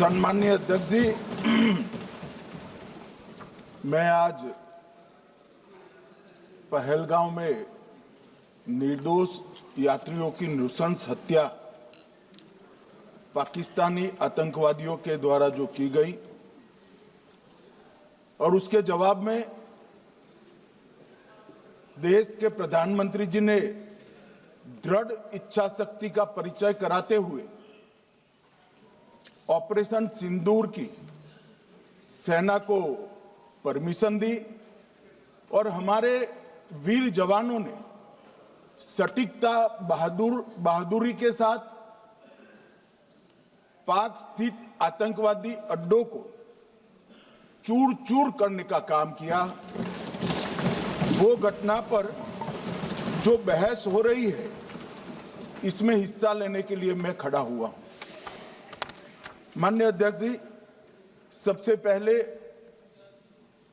सम्माननीय अध्यक्ष जी, मैं आज पहलगांव में निर्दोष यात्रियों की नृशंस हत्या पाकिस्तानी आतंकवादियों के द्वारा जो की गई और उसके जवाब में देश के प्रधानमंत्री जी ने दृढ़ इच्छा शक्ति का परिचय कराते हुए ऑपरेशन सिंदूर की सेना को परमिशन दी और हमारे वीर जवानों ने सटीकता बहादुरी के साथ पाक स्थित आतंकवादी अड्डों को चूर चूर करने का काम किया। वो घटना पर जो बहस हो रही है, इसमें हिस्सा लेने के लिए मैं खड़ा हुआ हूं। माननीय अध्यक्ष जी, सबसे पहले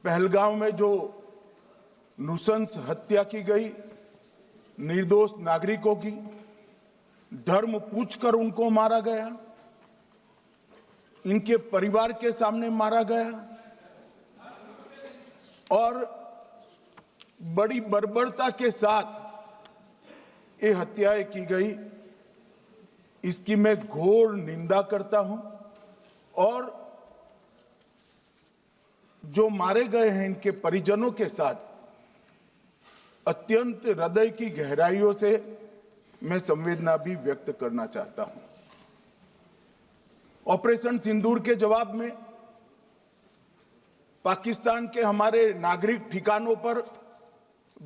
पहलगांव में जो नृशंस हत्या की गई निर्दोष नागरिकों की, धर्म पूछकर उनको मारा गया, इनके परिवार के सामने मारा गया और बड़ी बर्बरता के साथ ये हत्याएं की गई, इसकी मैं घोर निंदा करता हूं और जो मारे गए हैं इनके परिजनों के साथ अत्यंत हृदय की गहराइयों से मैं संवेदना भी व्यक्त करना चाहता हूं। ऑपरेशन सिंदूर के जवाब में पाकिस्तान के हमारे नागरिक ठिकानों पर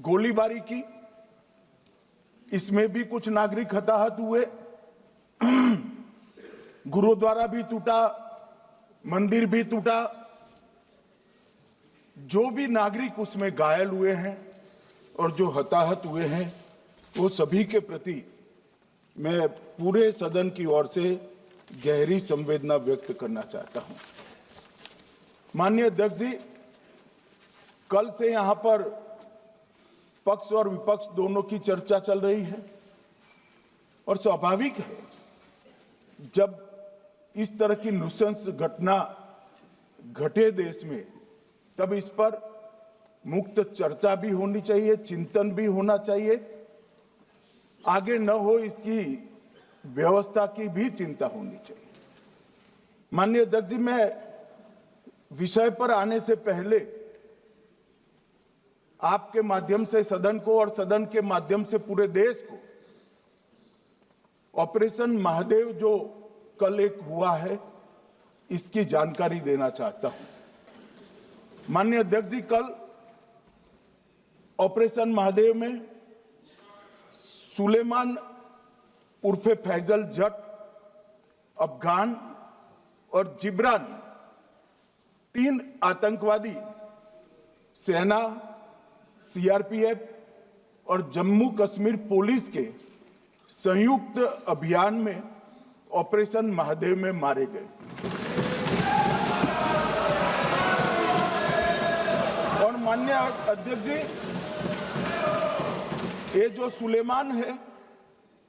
गोलीबारी की, इसमें भी कुछ नागरिक हताहत हुए, गुरुद्वारा भी टूटा, मंदिर भी टूटा। जो भी नागरिक उसमें घायल हुए हैं और जो हताहत हुए हैं, वो सभी के प्रति मैं पूरे सदन की ओर से गहरी संवेदना व्यक्त करना चाहता हूं। माननीय अध्यक्ष जी, कल से यहां पर पक्ष और विपक्ष दोनों की चर्चा चल रही है और स्वाभाविक है, जब इस तरह की नृशंस घटना घटे देश में, तब इस पर मुक्त चर्चा भी होनी चाहिए, चिंतन भी होना चाहिए, आगे न हो इसकी व्यवस्था की भी चिंता होनी चाहिए। माननीय अध्यक्ष जी, मैं विषय पर आने से पहले आपके माध्यम से सदन को और सदन के माध्यम से पूरे देश को ऑपरेशन महादेव जो कल एक हुआ है, इसकी जानकारी देना चाहता हूं। माननीय अध्यक्ष जी, कल ऑपरेशन महादेव में सुलेमान उर्फे फैजल जट, अफगान और जिब्रान, 3 आतंकवादी सेना, सीआरपीएफ और जम्मू कश्मीर पुलिस के संयुक्त अभियान में ऑपरेशन महादेव में मारे गए और माननीय अध्यक्ष जी, ये जो सुलेमान है,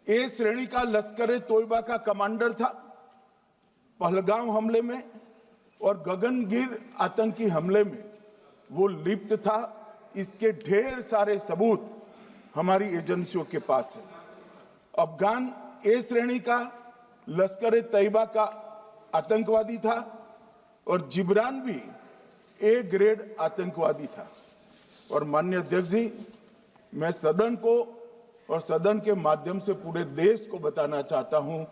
ए श्रेणी का लश्कर तोयबा का कमांडर था पहलगांव हमले में, और गगनगिर आतंकी हमले में वो लिप्त था। इसके ढेर सारे सबूत हमारी एजेंसियों के पास है। अफगान ए श्रेणी का लश्कर तैयबा का आतंकवादी था और जिब्रान भी ए ग्रेड आतंकवादी था। और माननीय अध्यक्ष जी, मैं सदन को और सदन के माध्यम से पूरे देश को बताना चाहता हूं,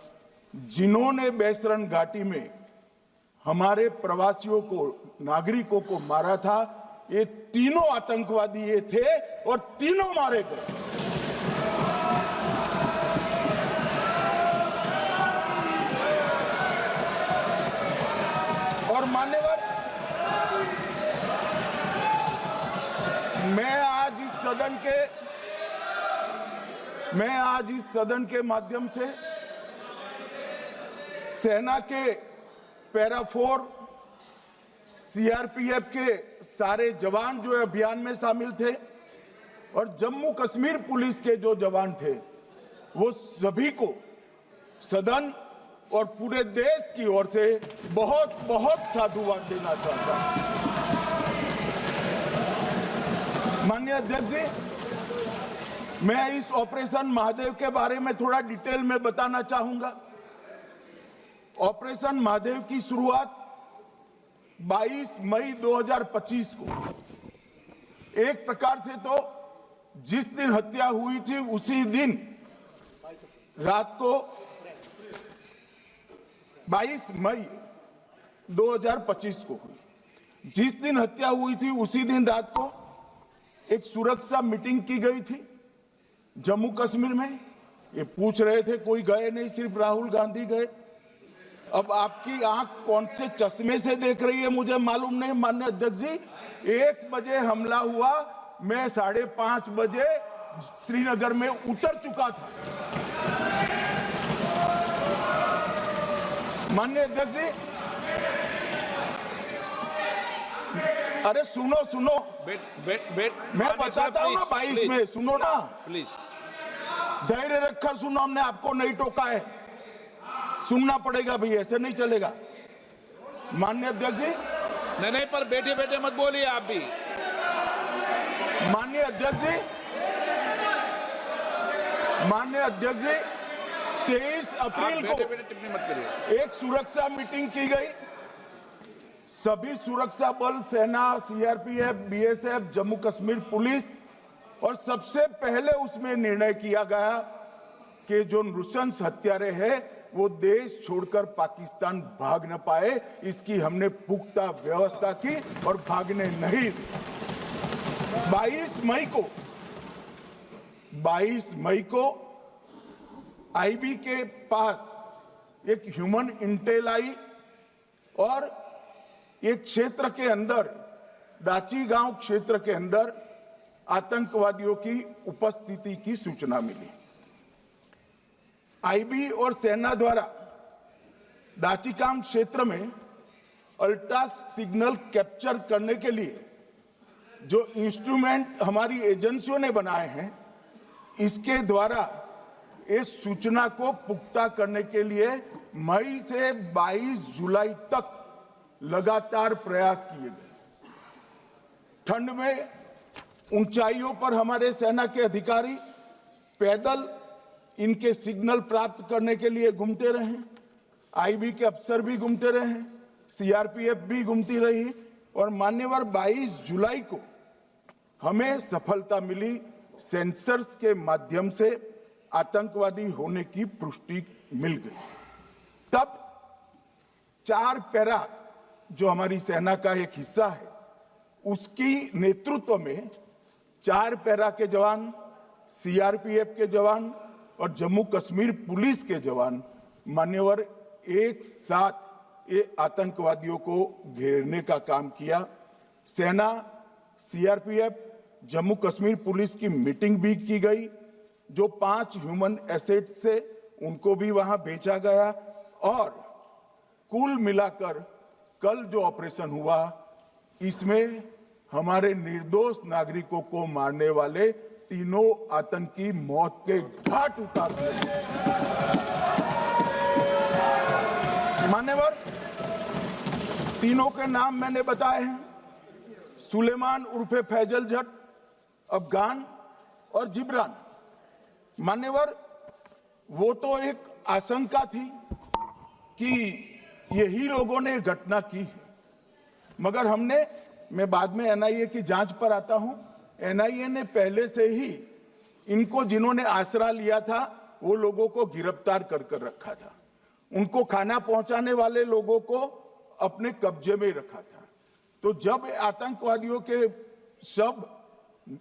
जिन्होंने बैसरन घाटी में हमारे प्रवासियों को, नागरिकों को मारा था, ये तीनों आतंकवादी ये थे और तीनों मारे गए। और मान्यवर, मैं आज इस सदन के माध्यम से सेना के पैरा 4, सीआरपीएफ के सारे जवान जो अभियान में शामिल थे और जम्मू कश्मीर पुलिस के जो जवान थे, वो सभी को सदन और पूरे देश की ओर से बहुत बहुत साधुवाद देना चाहता हूं। माननीय अध्यक्ष जी, मैं इस ऑपरेशन महादेव के बारे में थोड़ा डिटेल में बताना चाहूंगा। ऑपरेशन महादेव की शुरुआत 22 मई 2025 को, एक प्रकार से तो जिस दिन हत्या हुई थी उसी दिन रात को 22 मई 2025 को हुई। जिस दिन हत्या हुई थी उसी दिन रात को एक सुरक्षा मीटिंग की गई थी जम्मू कश्मीर में। ये पूछ रहे थे, कोई गए नहीं, सिर्फ राहुल गांधी गए। अब आपकी आंख कौन से चश्मे से देख रही है मुझे मालूम नहीं। माननीय अध्यक्ष जी, 1 बजे हमला हुआ, मैं 5:30 बजे श्रीनगर में उतर चुका था। माननीय अध्यक्ष जी, अरे सुनो सुनो, मैं बताता हूँ ना 22 में, सुनो ना प्लीज, धैर्य रखकर सुनो। हमने आपको नहीं टोका है, सुनना पड़ेगा भाई, ऐसे नहीं चलेगा। माननीय अध्यक्ष जी, नहीं, पर बैठे बैठे मत बोलिए आप भी। माननीय अध्यक्ष जी, 23 अप्रैल को टिप्पणी मत करिए। एक सुरक्षा मीटिंग की गई। सभी सुरक्षा बल, सेना, CRPF, BSF, Jammu Kashmir police, और सबसे पहले उसमें निर्णय किया गया कि जो नृशंस हत्यारे हैं वो देश छोड़कर पाकिस्तान भाग न पाए, इसकी हमने पुख्ता व्यवस्था की और भागने नहीं दी। 22 मई को आईबी के पास एक ह्यूमन इंटेल आई और एक क्षेत्र के अंदर, दाची गांव क्षेत्र के अंदर आतंकवादियों की उपस्थिति की सूचना मिली। आईबी और सेना द्वारा दाचीकाम क्षेत्र में अल्ट्रा सिग्नल कैप्चर करने के लिए जो इंस्ट्रूमेंट हमारी एजेंसियों ने बनाए हैं, इसके द्वारा इस सूचना को पुख्ता करने के लिए मई से 22 जुलाई तक लगातार प्रयास किए गए। ठंड में ऊंचाइयों पर हमारे सेना के अधिकारी पैदल इनके सिग्नल प्राप्त करने के लिए घूमते रहे, आईबी के अफसर भी घूमते रहे, सीआरपीएफ भी घूमती रही, और मान्यवर 22 जुलाई को हमें सफलता मिली। सेंसर्स के माध्यम से आतंकवादी होने की पुष्टि मिल गई। तब 4 पैरा जो हमारी सेना का एक हिस्सा है, उसकी नेतृत्व में 4 पैरा के जवान, सीआरपीएफ के जवान और जम्मू कश्मीर पुलिस के जवान मान्यवर एक साथ ये आतंकवादियों को घेरने का काम किया। सेना, सीआरपीएफ, जम्मू कश्मीर पुलिस की मीटिंग भी की गई। जो 5 ह्यूमन एसेट्स थे उनको भी वहां बेचा गया, और कुल मिलाकर कल जो ऑपरेशन हुआ, इसमें हमारे निर्दोष नागरिकों को मारने वाले तीनों आतंकी मौत के घाट उतार दिए। मान्यवर, तीनों के नाम मैंने बताए हैं, सुलेमान उर्फे फैजल जट, अफगान और जिब्रान। मान्यवर, वो तो एक आशंका थी कि यही लोगों ने घटना की है, मगर मैं बाद में एनआईए की जांच पर आता हूं, एनआईए ने पहले से ही इनको, जिन्होंने आसरा लिया था, वो लोगों को गिरफ्तार कर रखा था। उनको खाना पहुंचाने वाले लोगों को अपने कब्जे में रखा था। तो जब आतंकवादियों के शव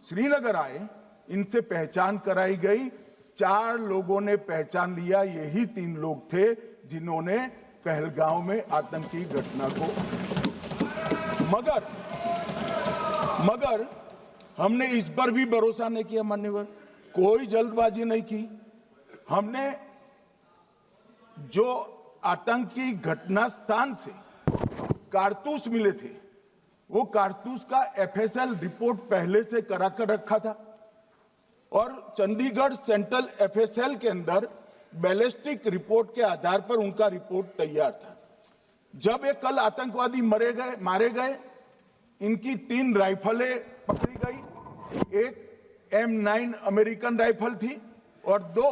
श्रीनगर आए, इनसे पहचान कराई गई। 4 लोगों ने पहचान लिया, यही 3 लोग थे जिन्होंने पहलगांव में आतंकी घटना को, मगर हमने इस पर भी भरोसा नहीं किया। मान्यवर, कोई जल्दबाजी नहीं की। हमने जो आतंकी घटना स्थान से कारतूस मिले थे, वो कारतूस का एफएसएल रिपोर्ट पहले से करा कर रखा था, और चंडीगढ़ सेंट्रल एफएसएल के अंदर बैलिस्टिक रिपोर्ट के आधार पर उनका रिपोर्ट तैयार था। जब ये कल आतंकवादी मारे गए, इनकी 3 राइफलें पकड़ी गई। एक M9 अमेरिकन राइफल थी और 2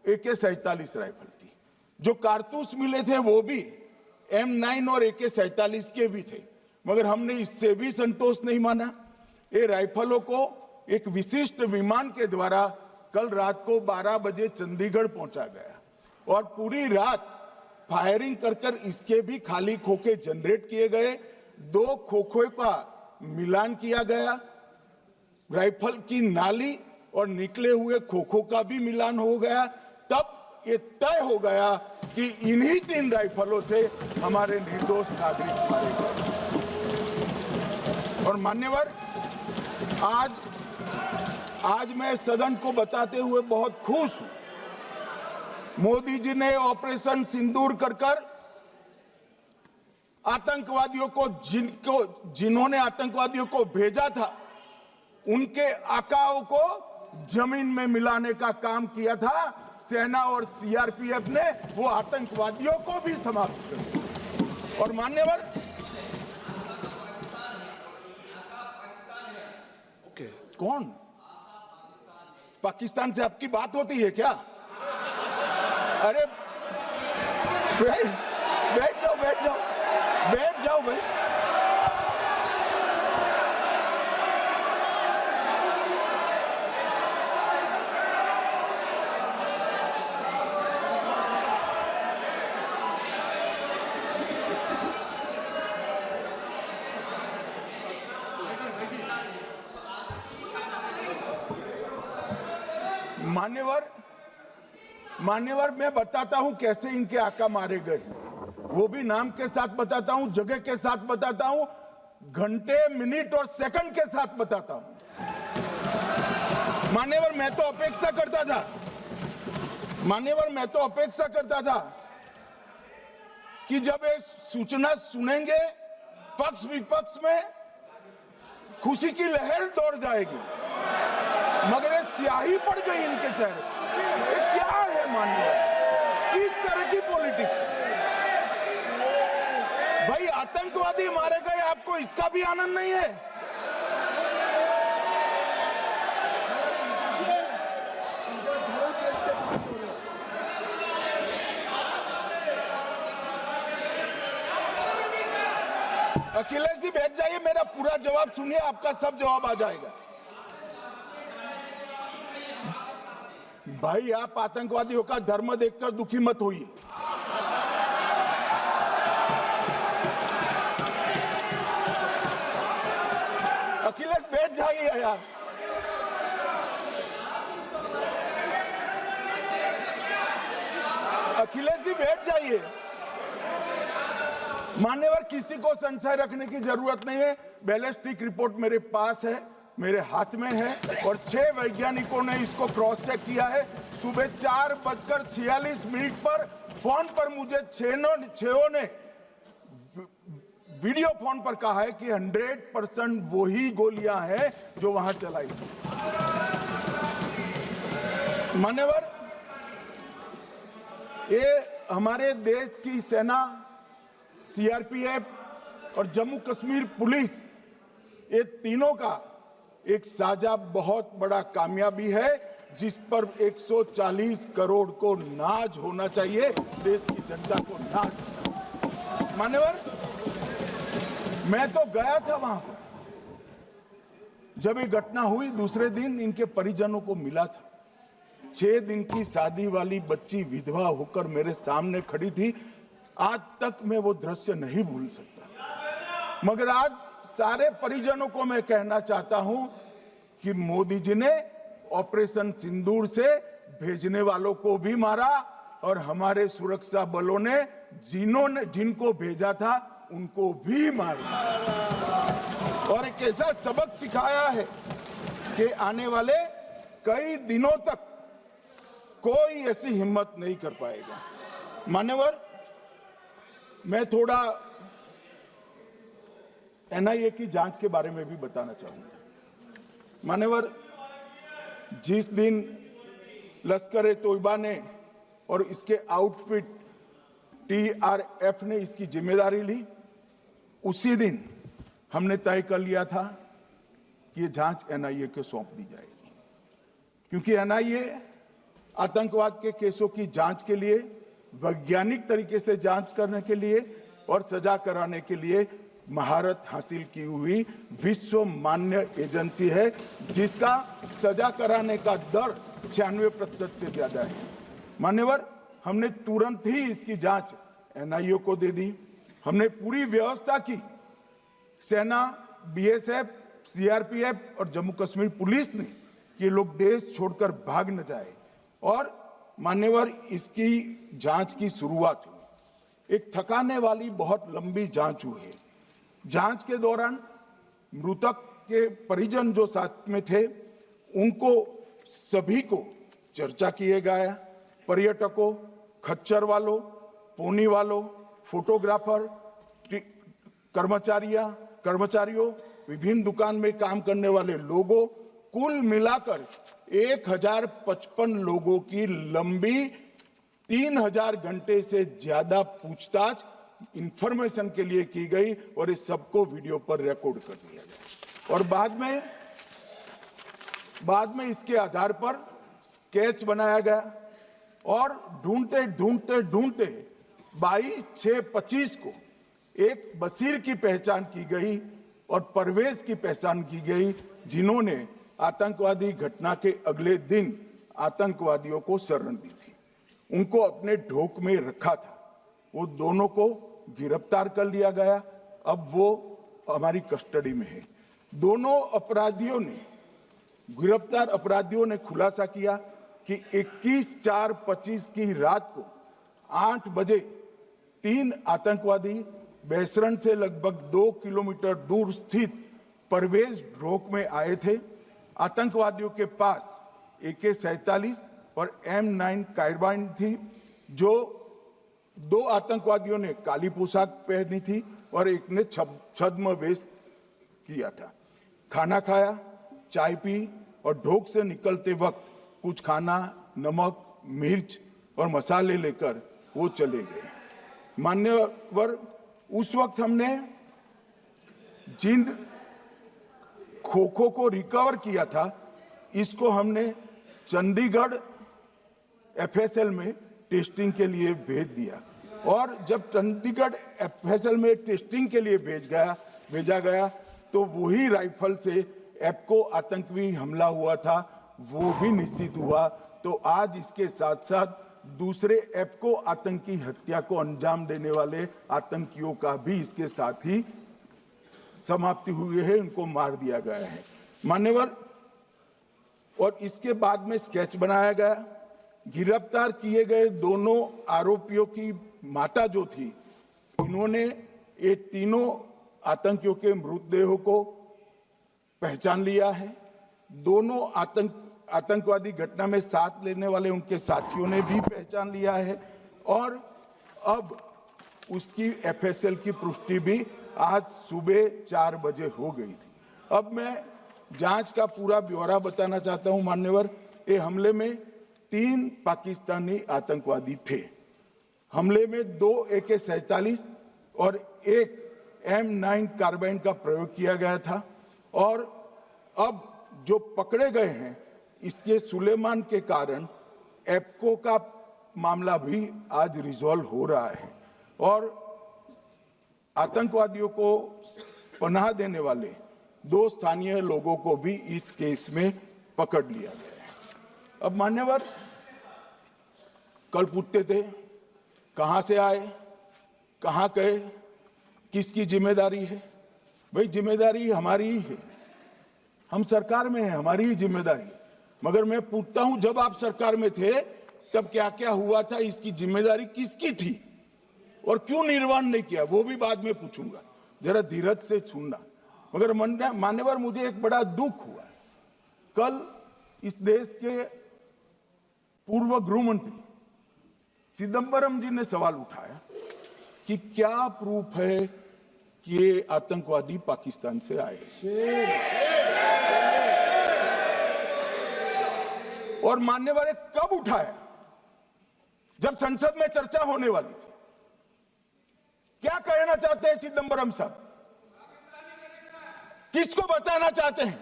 AK-47 राइफल थी। जो कारतूस मिले थे वो भी M9 और AK-47 के भी थे, मगर हमने इससे भी संतोष नहीं माना। ये राइफलों को एक विशिष्ट विमान के द्वारा कल रात को 12 बजे चंडीगढ़ पहुंचा गया और पूरी रात फायरिंग कर इसके भी खाली खोखे जनरेट किए गए। 2 खोखों का मिलान किया गया, राइफल की नाली और निकले हुए खोखों का भी मिलान हो गया। तब ये तय हो गया कि इन्हीं 3 राइफलों से हमारे निर्दोष नागरिक मारे गए। और मान्यवर, आज मैं सदन को बताते हुए बहुत खुश हूं। मोदी जी ने ऑपरेशन सिंदूर कर आतंकवादियों को जिन्होंने आतंकवादियों को भेजा था, उनके आकाओं को जमीन में मिलाने का काम किया था। सेना और CRPF ने वो आतंकवादियों को भी समाप्त कर दिया। और मान्यवर, कौन पाकिस्तान से आपकी बात होती है क्या? अरे बैठ जाओ भाई। मान्यवर, मैं बताता हूं कैसे इनके आका मारे गए, वो भी नाम के साथ बताता हूं, जगह के साथ बताता हूं, घंटे, मिनट और सेकंड के साथ बताता हूं। मान्यवर, मैं तो अपेक्षा करता था कि जब ये सूचना सुनेंगे पक्ष विपक्ष में खुशी की लहर दौड़ जाएगी, मगर ये स्याही पड़ गई इनके चेहरे। ये क्या है मान्यवर, किस तरह की पॉलिटिक्स? भाई आतंकवादी मारे गए, आपको इसका भी आनंद नहीं है? अखिलेश जी बैठ जाइए, मेरा पूरा जवाब सुनिए, आपका सब जवाब आ जाएगा। भाई आप आतंकवादियों का धर्म देखकर दुखी मत होइए। अखिलेश बैठ जाइए यार। अखिलेश जी बैठ जाइए। मान्यवर, किसी को संशय रखने की जरूरत नहीं है। बैलिस्टिक रिपोर्ट मेरे पास है, मेरे हाथ में है और 6 वैज्ञानिकों ने इसको क्रॉस चेक किया है। सुबह 4:46 पर फोन पर मुझे 6 ने वीडियो फोन पर कहा है कि 100% वही गोलियां हैं जो वहां चलाई थी। मान्यवर, ये हमारे देश की सेना, CRPF और जम्मू कश्मीर पुलिस, ये तीनों का एक साझा बहुत बड़ा कामयाबी है, जिस पर 140 करोड़ को नाज होना चाहिए, देश की जनता को नाज। मान्यवर, मैं तो गया था वहां पर जब ये घटना हुई। दूसरे दिन इनके परिजनों को मिला था। 6 दिन की शादी वाली बच्ची विधवा होकर मेरे सामने खड़ी थी। आज तक मैं वो दृश्य नहीं भूल सकता। मगर आज सारे परिजनों को मैं कहना चाहता हूं कि मोदी जी ने ऑपरेशन सिंदूर से भेजने वालों को भी मारा और हमारे सुरक्षा बलों ने जिनको भेजा था उनको भी मारा और एक ऐसा सबक सिखाया है कि आने वाले कई दिनों तक कोई ऐसी हिम्मत नहीं कर पाएगा। मान्यवर, मैं थोड़ा NIA की जांच के बारे में भी बताना चाहूंगा। मान्यवर, जिस दिन लश्कर-ए-तोयबा ने और इसके आउटफिट TRF ने इसकी जिम्मेदारी ली, उसी दिन हमने तय कर लिया था कि ये जांच NIA को सौंप दी जाएगी, क्योंकि NIA आतंकवाद के केसों की जांच के लिए, वैज्ञानिक तरीके से जांच करने के लिए और सजा कराने के लिए महारत हासिल की हुई विश्व मान्य एजेंसी है, जिसका सजा कराने का दर 96% से ज्यादा है। मान्यवर, हमने तुरंत ही इसकी जांच NIA को दे दी। हमने पूरी व्यवस्था की, सेना, BSF, CRPF और जम्मू कश्मीर पुलिस ने ये लोग देश छोड़कर भाग न जाए। और मान्यवर, इसकी जांच की शुरुआत हुई। एक थकाने वाली बहुत लंबी जांच हुई है। जांच के दौरान मृतक के परिजन जो साथ में थे, उनको सभी को चर्चा किए गया। पर्यटकों, खच्चर वालों, पोनी वालों, फोटोग्राफर, कर्मचारियों, विभिन्न दुकान में काम करने वाले लोगों, कुल मिलाकर 1055 लोगों की लंबी 3000 घंटे से ज्यादा पूछताछ इंफॉर्मेशन के लिए की गई और इस सबको वीडियो पर रिकॉर्ड कर दिया गया। और बाद में इसके आधार पर स्केच बनाया गया और ढूंढते 22/6/25 को एक बशीर की पहचान की गई और परवेज की पहचान की गई, जिन्होंने आतंकवादी घटना के अगले दिन आतंकवादियों को शरण दी थी। उनको अपने ढोक में रखा था। वो दोनों को गिरफ्तार कर लिया गया। अब वो हमारी कस्टडी में है। दोनों गिरफ्तार अपराधियों ने खुलासा किया कि 21/4/25 की रात को 8 बजे 3 आतंकवादी बेसरण से लगभग 2 किलोमीटर दूर स्थित परवेज ढोक में आए थे। आतंकवादियों के पास AK-47 और M9 कार्बाइन थी। जो 2 आतंकवादियों ने काली पोशाक पहनी थी और एक ने छद्म वेश किया था। खाना खाया, चाय पी और ढोक से निकलते वक्त कुछ खाना, नमक, मिर्च और मसाले लेकर वो चले गए। मान्यवर, उस वक्त हमने जिन खोखों को रिकवर किया था, इसको हमने चंडीगढ़ FSL में टेस्टिंग के लिए भेज दिया। और जब चंडीगढ़ FSL में टेस्टिंग के लिए भेजा गया तो वही राइफल से एप्को आतंकी हमला हुआ था, वो भी निश्चित हुआ। तो आज इसके साथ साथ दूसरे एप्को आतंकी हत्या को अंजाम देने वाले आतंकियों का भी इसके साथ ही समाप्ति हुई है, उनको मार दिया गया है। मान्यवर, और इसके बाद में स्केच बनाया गया। गिरफ्तार किए गए दोनों आरोपियों की माता जो थी, इन्होंने ये तीनों आतंकियों के मृतदेहों को पहचान लिया है। दोनों आतंकवादी घटना में साथ लेने वाले उनके साथियों ने भी पहचान लिया है। और अब उसकी FSL की पुष्टि भी आज सुबह 4 बजे हो गई थी। अब मैं जांच का पूरा ब्यौरा बताना चाहता हूं। मान्यवर, ये हमले में 3 पाकिस्तानी आतंकवादी थे। हमले में 2 AK-47 और 1 M9 कार्बाइन का प्रयोग किया गया था। और अब जो पकड़े गए हैं, इसके सुलेमान के कारण एप्को का मामला भी आज रिजॉल्व हो रहा है और आतंकवादियों को पनाह देने वाले 2 स्थानीय लोगों को भी इस केस में पकड़ लिया गया है। अब मान्यवर, कल पूछते थे कहां से आए, कहां गए, किसकी जिम्मेदारी है। भाई, जिम्मेदारी हमारी ही है। हम सरकार में हैं, हमारी ही जिम्मेदारी। मगर मैं पूछता हूं, जब आप सरकार में थे तब क्या क्या हुआ था, इसकी जिम्मेदारी किसकी थी और क्यों निर्वहन नहीं किया, वो भी बाद में पूछूंगा। जरा धीरज से सुनना। मगर मान्यवर, मुझे एक बड़ा दुख हुआ। कल इस देश के पूर्व गृह मंत्री चिदंबरम जी ने सवाल उठाया कि क्या प्रूफ है कि ये आतंकवादी पाकिस्तान से आए। और मान्यवर, कब उठाया? जब संसद में चर्चा होने वाली थी। क्या कहना चाहते हैं चिदंबरम साहब? किसको बचाना चाहते हैं?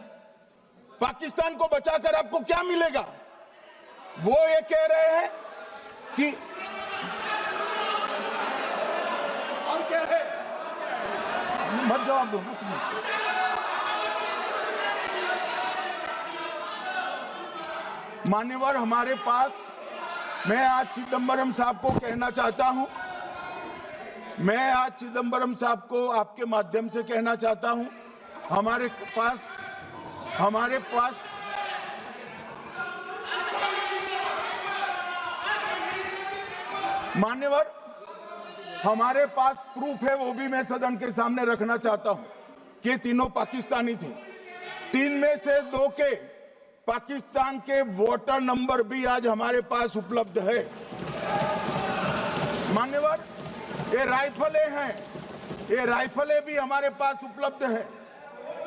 पाकिस्तान को बचाकर आपको क्या मिलेगा? वो ये कह रहे हैं कि और क्या है, मत जवाब दो ना तुम्हें। मान्यवर, हमारे पास, मैं आज चिदंबरम साहब को कहना चाहता हूं, मैं आज चिदंबरम साहब को आपके माध्यम से कहना चाहता हूं, हमारे पास मान्यवर, हमारे पास प्रूफ है, वो भी मैं सदन के सामने रखना चाहता हूं कि तीनों पाकिस्तानी थे। 3 में से 2 के पाकिस्तान के वोटर नंबर भी आज हमारे पास उपलब्ध है। मान्यवर, ये राइफलें हैं, ये राइफलें भी हमारे पास उपलब्ध है।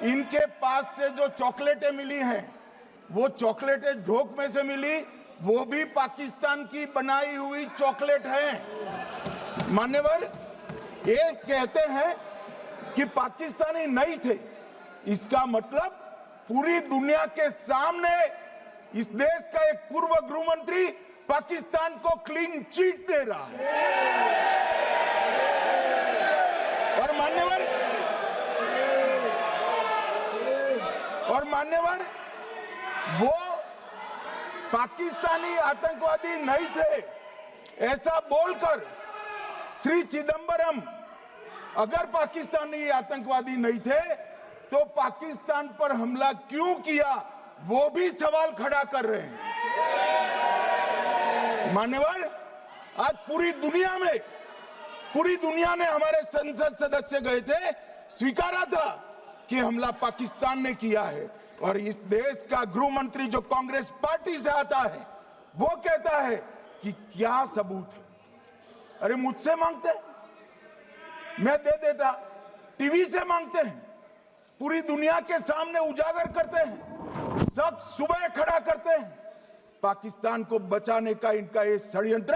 इनके पास से जो चॉकलेटें मिली हैं, वो चॉकलेटें ढोक में से मिली, वो भी पाकिस्तान की बनाई हुई चॉकलेट है। मान्यवर, ये कहते हैं कि पाकिस्तानी नहीं थे, इसका मतलब पूरी दुनिया के सामने इस देश का एक पूर्व गृह मंत्री पाकिस्तान को क्लीन चिट दे रहा है। और मान्यवर, वो पाकिस्तानी आतंकवादी नहीं थे, ऐसा बोलकर श्री चिदंबरम अगर पाकिस्तानी आतंकवादी नहीं थे तो पाकिस्तान पर हमला क्यों किया, वो भी सवाल खड़ा कर रहे हैं। मान्यवर, आज पूरी दुनिया ने हमारे संसद सदस्य गए थे, स्वीकारा था कि हमला पाकिस्तान ने किया है। और इस देश का गृह मंत्री जो कांग्रेस पार्टी से आता है, वो कहता है कि क्या सबूत है। अरे मुझसे मांगते, मैं दे देता। टीवी से मांगते हैं, पूरी दुनिया के सामने उजागर करते हैं, शख्स सुबह खड़ा करते हैं। पाकिस्तान को बचाने का इनका ये षड्यंत्र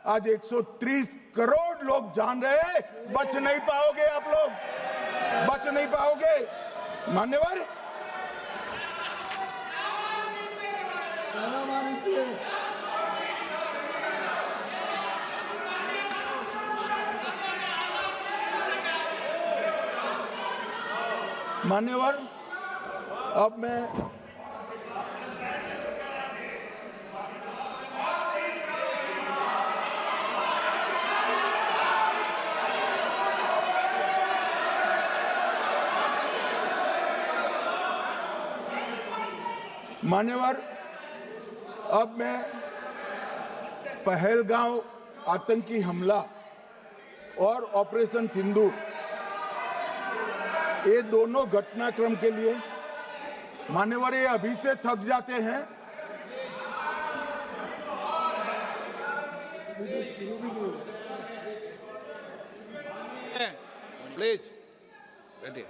आज 130 करोड़ लोग जान रहे हैं। बच नहीं पाओगे आप लोग, बच नहीं पाओगे। मान्यवर, मान्यवर, अब मैं पहलगांव आतंकी हमला और ऑपरेशन सिंदूर, ये दोनों घटनाक्रम के लिए मान्यवर ये अभी से थक जाते हैं। प्लीज बैठिए।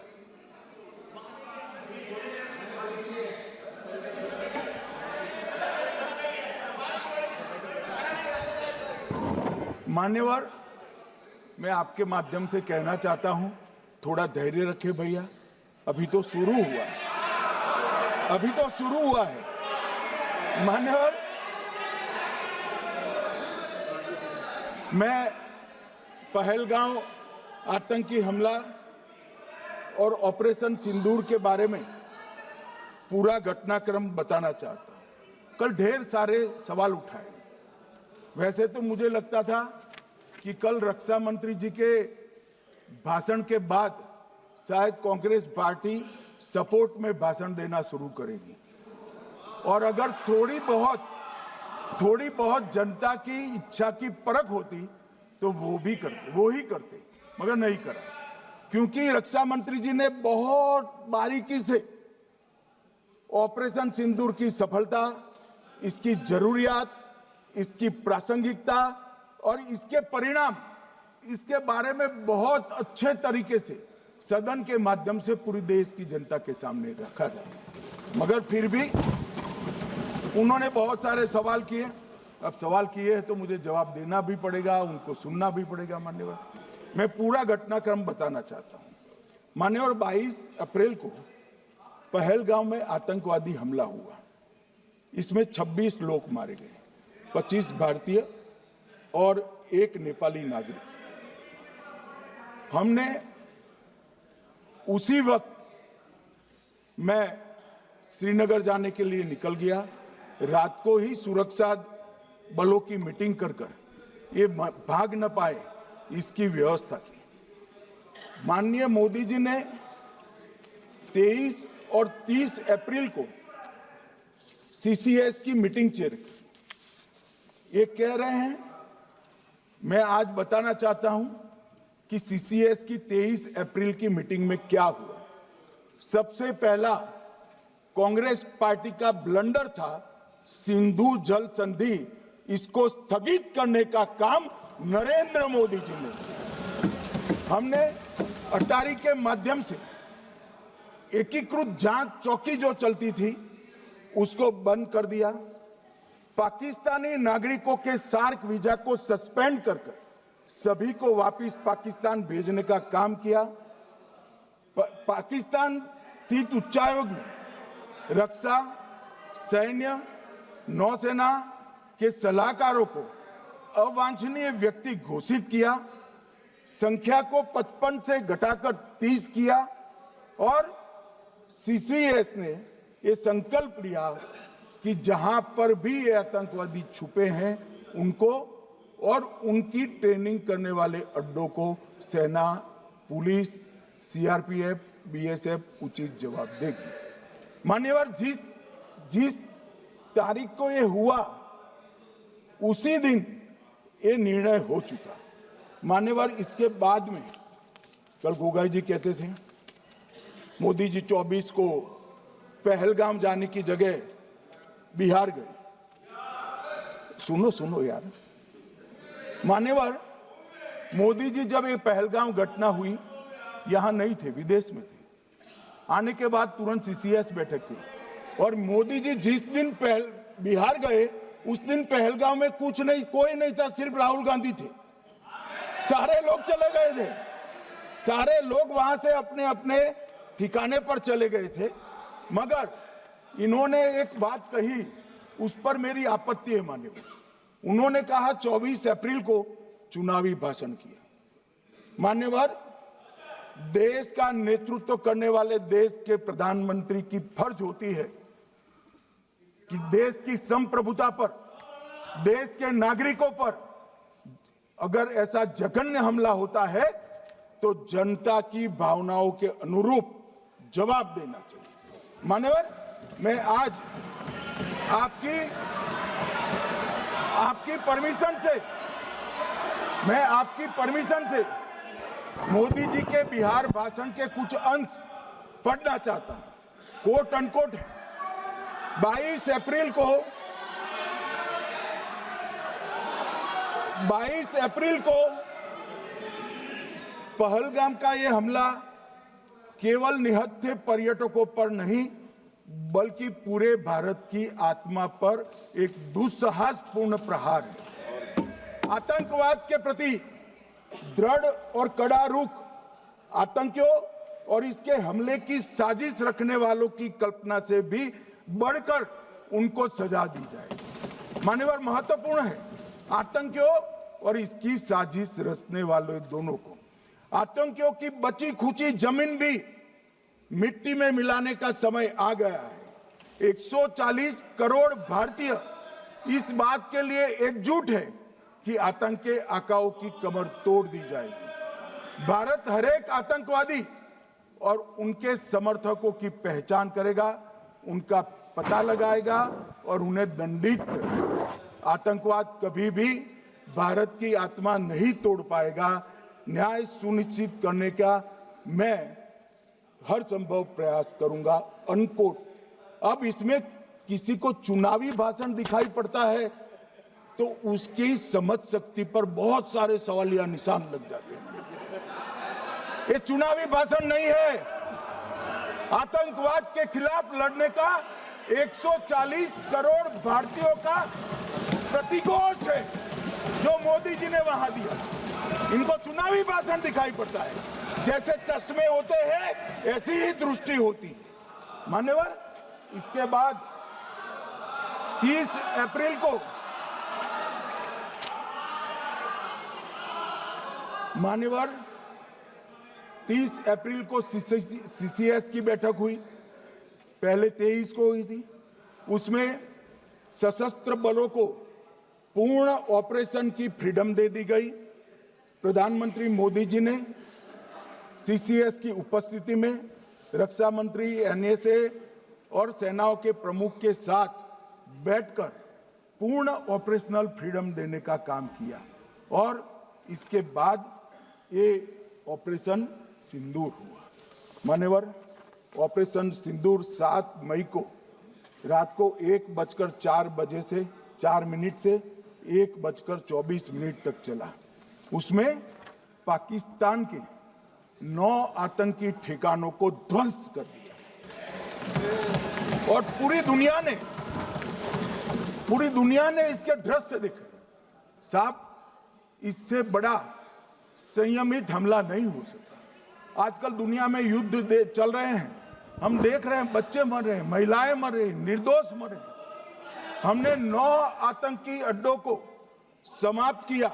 मान्यवर, मैं आपके माध्यम से कहना चाहता हूं, थोड़ा धैर्य रखे भैया, अभी तो शुरू हुआ है, अभी तो शुरू हुआ है। मान्यवर, मैं पहलगांव आतंकी हमला और ऑपरेशन सिंदूर के बारे में पूरा घटनाक्रम बताना चाहता हूं। कल ढेर सारे सवाल उठाए। वैसे तो मुझे लगता था कि कल रक्षा मंत्री जी के भाषण के बाद शायद कांग्रेस पार्टी सपोर्ट में भाषण देना शुरू करेगी, और अगर थोड़ी बहुत जनता की इच्छा की परख होती तो वो ही करते, मगर नहीं करा। क्योंकि रक्षा मंत्री जी ने बहुत बारीकी से ऑपरेशन सिंदूर की सफलता, इसकी जरूरियात, इसकी प्रासंगिकता और इसके परिणाम, इसके बारे में बहुत अच्छे तरीके से सदन के माध्यम से पूरी देश की जनता के सामने रखा जाता है। मगर फिर भी उन्होंने बहुत सारे सवाल किए। अब सवाल किए हैं तो मुझे जवाब देना भी पड़ेगा, उनको सुनना भी पड़ेगा। मान्यवर, मैं पूरा घटनाक्रम बताना चाहता हूं। मान्यवर, 22 अप्रैल को पहलगांव में आतंकवादी हमला हुआ। इसमें 26 लोग मारे गए, 25 भारतीय और 1 नेपाली नागरिक। हमने उसी वक्त मैं श्रीनगर जाने के लिए निकल गया। रात को ही सुरक्षा बलों की मीटिंग कर ये भाग न पाए इसकी व्यवस्था की। माननीय मोदी जी ने 23 और 30 अप्रैल को CCS की मीटिंग चेयर की। ये कह रहे हैं, मैं आज बताना चाहता हूं कि CCS की 23 अप्रैल की मीटिंग में क्या हुआ। सबसे पहला कांग्रेस पार्टी का ब्लंडर था सिंधु जल संधि, इसको स्थगित करने का काम नरेंद्र मोदी जी ने किया। हमने अटारी के माध्यम से एकीकृत जांच चौकी जो चलती थी उसको बंद कर दिया। पाकिस्तानी नागरिकों के सार्क वीजा को सस्पेंड कर सभी को वापस पाकिस्तान भेजने का काम किया। पाकिस्तान स्थित उच्चायोग ने रक्षा, सैन्य, नौसेना के सलाहकारों को अवांछनीय व्यक्ति घोषित किया, संख्या को 55 से घटाकर 30 किया और CCS ने ये संकल्प लिया कि जहां पर भी ये आतंकवादी छुपे हैं उनको और उनकी ट्रेनिंग करने वाले अड्डों को सेना, पुलिस, CRPF, BSF उचित जवाब देगी। मान्यवर, जिस तारीख को ये हुआ उसी दिन ये निर्णय हो चुका। मान्यवर, इसके बाद में कल गोगाई जी कहते थे मोदी जी 24 को पहलगाम जाने की जगह बिहार गए। सुनो यार। मान्यवर, मोदी जी जब ये पहलगाम घटना हुई यहां नहीं थे, विदेश में थे। आने के बाद तुरंत CCS बैठक की और मोदी जी जिस दिन बिहार गए उस दिन पहलगाम में कुछ नहीं, कोई नहीं था, सिर्फ राहुल गांधी थे। सारे लोग चले गए थे, सारे लोग वहां से अपने अपने ठिकाने पर चले गए थे। मगर इन्होंने एक बात कही, उस पर मेरी आपत्ति है। मान्यवर, उन्होंने कहा 24 अप्रैल को चुनावी भाषण किया। मान्यवर, देश का नेतृत्व करने वाले देश के प्रधानमंत्री की फर्ज होती है कि देश की संप्रभुता पर, देश के नागरिकों पर अगर ऐसा जघन्य हमला होता है तो जनता की भावनाओं के अनुरूप जवाब देना चाहिए। मान्यवर, मैं आज आपकी परमिशन से मोदी जी के बिहार भाषण के कुछ अंश पढ़ना चाहता हूं। कोट अनकोट है। 22 अप्रैल को पहलगाम का यह हमला केवल निहत्थे पर्यटकों पर नहीं बल्कि पूरे भारत की आत्मा पर एक दुस्साहसपूर्ण प्रहार है। आतंकवाद के प्रति दृढ़ और कड़ा रुख, आतंकियों और इसके हमले की साजिश रखने वालों की कल्पना से भी बढ़कर उनको सजा दी जाए। मान्यवर, महत्वपूर्ण है आतंकियों और इसकी साजिश रचने वाले दोनों को। आतंकियों की बची खुची जमीन भी मिट्टी में मिलाने का समय आ गया है। 140 करोड़ भारतीय इस बात के लिए एकजुट है कि आतंक के आकाओं की कमर तोड़ दी जाएगी। भारत हरेक आतंकवादी और उनके समर्थकों की पहचान करेगा, उनका पता लगाएगा और उन्हें दंडित करेगा। आतंकवाद कभी भी भारत की आत्मा नहीं तोड़ पाएगा। न्याय सुनिश्चित करने का मैं हर संभव प्रयास करूंगा। अनकोट। अब इसमें किसी को चुनावी भाषण दिखाई पड़ता है तो उसकी समझ शक्ति पर बहुत सारे सवालिया निशान लग जाते हैं। ये चुनावी भाषण नहीं है। आतंकवाद के खिलाफ लड़ने का 140 करोड़ भारतीयों का प्रतिघोष है जो मोदी जी ने वहां दिया। इनको चुनावी भाषण दिखाई पड़ता है, जैसे चश्मे होते हैं ऐसी ही दृष्टि होती है। मान्यवर, इसके बाद 30 अप्रैल को मान्यवर 30 अप्रैल को सीसीएस की बैठक हुई, पहले 23 को हुई थी। उसमें सशस्त्र बलों को पूर्ण ऑपरेशन की फ्रीडम दे दी गई। प्रधानमंत्री मोदी जी ने सीसीएस की उपस्थिति में रक्षा मंत्री, एनएसए और सेनाओं के प्रमुख के साथ बैठकर पूर्ण ऑपरेशनल फ्रीडम देने का काम किया और इसके बाद ये ऑपरेशन सिंदूर हुआ। मान्यवर, ऑपरेशन सिंदूर 7 मई को रात को 1:04 से 4 मिनट से 1:24 तक चला। उसमें पाकिस्तान के 9 आतंकी ठिकानों को ध्वस्त कर दिया और पूरी दुनिया ने इसके दृश्य देखे। साहब, इससे बड़ा संयमित हमला नहीं हो सकता। आजकल दुनिया में युद्ध चल रहे हैं, हम देख रहे हैं, बच्चे मर रहे हैं, महिलाएं मर रही, निर्दोष मर रहे। हमने 9 आतंकी अड्डों को समाप्त किया,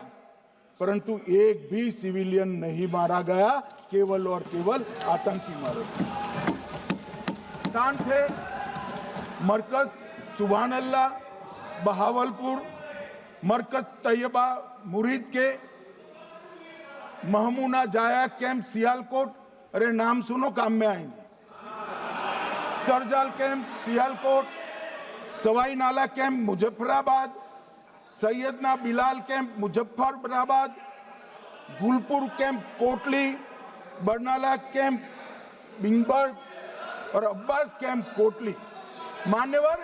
परंतु एक भी सिविलियन नहीं मारा गया, केवल और केवल आतंकी मारे गए। स्थान थे मरकज सुभान अल्लाह बहावलपुर, मरकज तैयबा मुरीद के, महमूना जाया कैंप सियालकोट, अरे नाम सुनो काम में आएंगे, सरजाल camp Sialkot, Sawai Nala camp Muzaffarabad, Syedna Bilal camp Muzaffarabad, Gulpur camp Kotli, Barnala camp Bhimber और अब्बास कैंप कोटली। मान्यवर,